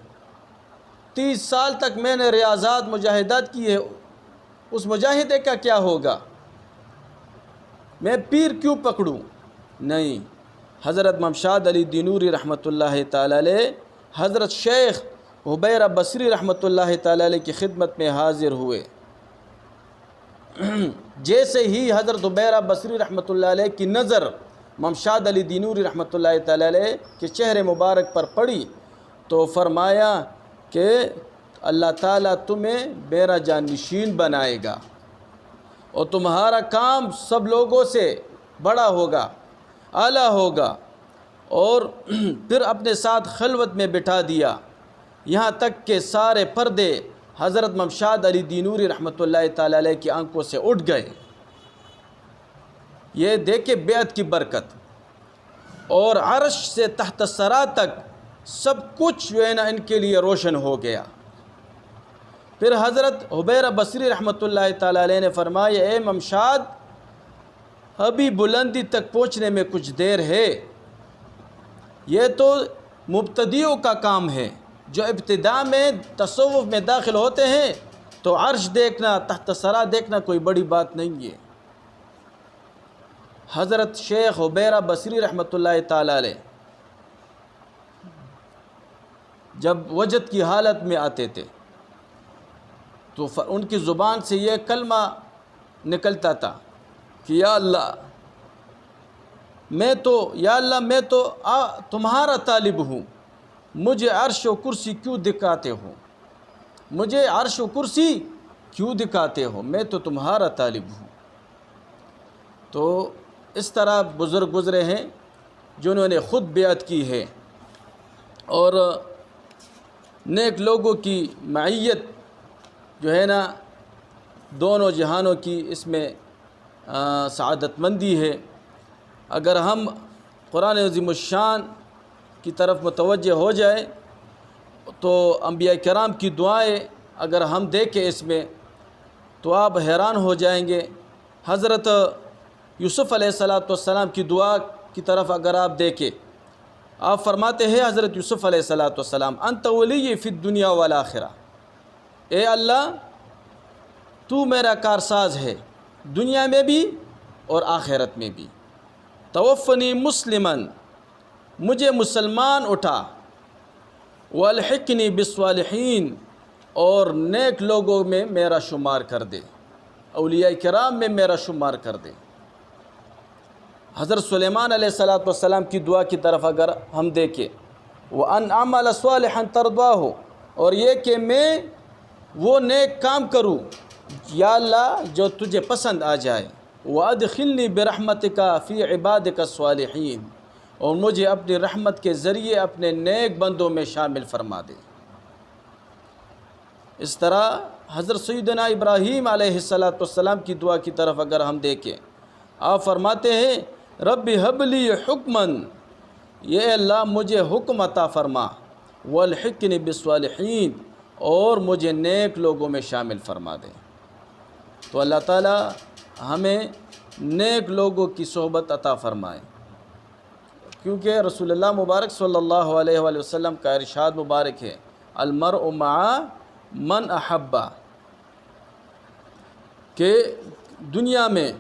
30 سال تک میں نے ریاضات مجاہدات کی ہے، اس مجاہدے کا کیا ہوگا، میں پیر کیوں پکڑوں؟ نہیں، حضرت ممشاد علی دینوری رحمۃ اللہ تعالی علیہ حضرت شیخ حبیرہ بصری رحمۃ اللہ تعالی علیہ کی خدمت میں حاضر ہوئے۔ جیسے ہی حضرت حبیرہ بصری رحمۃ اللہ علیہ کی نظر ممشاد علی دینوری رحمۃ اللہ تعالی علیہ کے چہرے مبارک پر پڑی تو فرمایا کہ اللہ تعالیٰ تمہیں میرا جانشین بنائے گا اور تمہارا کام سب لوگوں سے بڑا ہوگا، اعلیٰ ہوگا۔ اور پھر اپنے ساتھ خلوت میں بٹھا دیا، یہاں تک کہ سارے پردے حضرت ممشاد علی دینوری رحمۃ اللہ تعالی علیہ کی آنکھوں سے اٹھ گئے۔ یہ دیکھے بیعت کی برکت، اور عرش سے تحت ثری تک سب کچھ جو ہے نا ان کے لیے روشن ہو گیا۔ پھر حضرت حبیرہ بصری رحمۃ اللہ تعالی علیہ نے فرمایا، اے ممشاد، ابھی بلندی تک پہنچنے میں کچھ دیر ہے، یہ تو مبتدیوں کا کام ہے، جو ابتداء میں تصوف میں داخل ہوتے ہیں تو عرش دیکھنا، تحت ثری دیکھنا کوئی بڑی بات نہیں ہے۔ حضرت شیخ حبیرہ بصری رحمۃ اللہ تعالی علیہ جب وجد کی حالت میں آتے تھے تو ان کی زبان سے یہ کلمہ نکلتا تھا کہ یا اللہ میں تو تمہارا طالب ہوں، مجھے عرش و کرسی کیوں دکھاتے ہو، مجھے عرش و کرسی کیوں دکھاتے ہو، میں تو تمہارا طالب ہوں۔ تو اس طرح بزرگ گزرے ہیں جنہوں نے خود بیعت کی ہے، اور نیک لوگوں کی معیت جو ہے نا دونوں جہانوں کی اس میں سعادت مندی ہے۔ اگر ہم قرآن عظیم الشان کی طرف متوجہ ہو جائے تو انبیاء کرام کی دعائیں اگر ہم دیکھیں اس میں تو آپ حیران ہو جائیں گے۔ حضرت یوسف علیہ السلام کی دعا کی طرف اگر آپ دیکھیں، آپ فرماتے ہیں حضرت یوسف علیہ السلام، انت ولی فی الدنیا والآخرہ، اے اللہ تو میرا کارساز ہے دنیا میں بھی اور آخرت میں بھی، توفنی مسلمن، مجھے مسلمان اٹھا، والحقنی بالصالحین، اور نیک لوگوں میں میرا شمار کر دے، اولیاء کرام میں میرا شمار کر دے۔ حضرت سلیمان علیہ السلام کی دعا کی طرف اگر ہم دیکھیں، وَأَنْ أَعْمَلَ صَالِحًا تَرْضَاهُ، اور یہ کہ میں وہ نیک کام کروں یا اللہ جو تجھے پسند آ جائے، وَأَدْخِلْنِي بِرَحْمَتِكَ فِي عِبَادِكَ الصَّالِحِينَ، اور مجھے اپنی رحمت کے ذریعے اپنے نیک بندوں میں شامل فرما دے۔ اس طرح حضرت سیدنا ابراہیم علیہ السلام کی دعا کی طرف اگر ہم دیکھیں، آپ فرماتے ہیں رب ہب لی حکمن، یہ اللہ مجھے حکم عطا فرما، والحقنی بالصالحین، اور مجھے نیک لوگوں میں شامل فرما دے۔ تو اللہ تعالی ہمیں نیک لوگوں کی صحبت عطا فرمائے، کیونکہ رسول اللہ مبارک صلی اللہ علیہ وآلہ وسلم کا ارشاد مبارک ہے، المرء مع من احبہ، کہ دنیا میں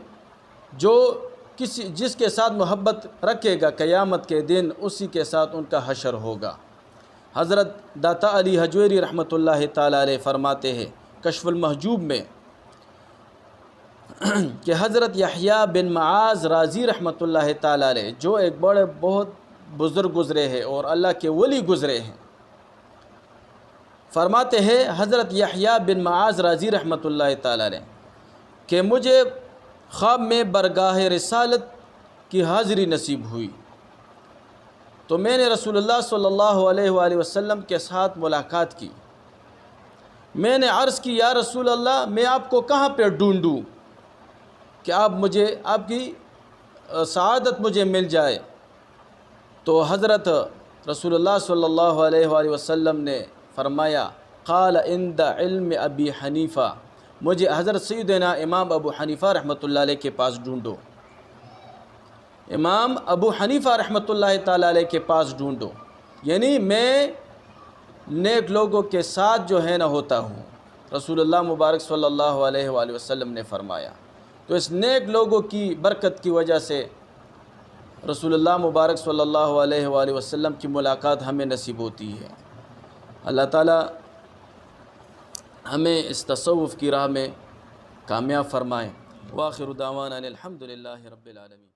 جو جس کے ساتھ محبت رکھے گا قیامت کے دن اسی کے ساتھ ان کا حشر ہوگا۔ حضرت داتا علی حجویری رحمۃ اللہ تعالی علیہ فرماتے ہیں کشف المحجوب میں کہ حضرت یحییٰ بن معاذ رازی رحمۃ اللہ تعالی علیہ جو ایک بہت بزرگ گزرے ہیں اور اللہ کے ولی گزرے ہیں، فرماتے ہیں حضرت یحییٰ بن معاذ رازی رحمۃ اللہ تعالی علیہ کہ مجھے خواب میں برگاہ رسالت کی حاضری نصیب ہوئی، تو میں نے رسول اللہ صلی اللہ علیہ وآلہ وسلم کے ساتھ ملاقات کی۔ میں نے عرض کی یا رسول اللہ میں آپ کو کہاں پہ ڈھونڈوں کہ آپ کی سعادت مجھے مل جائے؟ تو حضرت رسول اللہ صلی اللہ علیہ وآلہ وسلم نے فرمایا قال عند علم ابی حنیفہ، مجھے حضرت سیدنا امام ابو حنیفہ رحمۃ اللہ علیہ کے پاس ڈھونڈو، امام ابو حنیفہ رحمۃ اللہ تعالی علیہ کے پاس ڈھونڈو، یعنی میں نیک لوگوں کے ساتھ جو ہے نہ ہوتا ہوں، رسول اللہ مبارک صلی اللہ علیہ وآلہ وسلم نے فرمایا۔ تو اس نیک لوگوں کی برکت کی وجہ سے رسول اللہ مبارک صلی اللہ علیہ وآلہ وسلم کی ملاقات ہمیں نصیب ہوتی ہے۔ اللہ تعالی ہمیں اس تصوف کی راہ میں کامیاب فرمائے۔ وآخر دعوانا الحمد للہ رب العالمین۔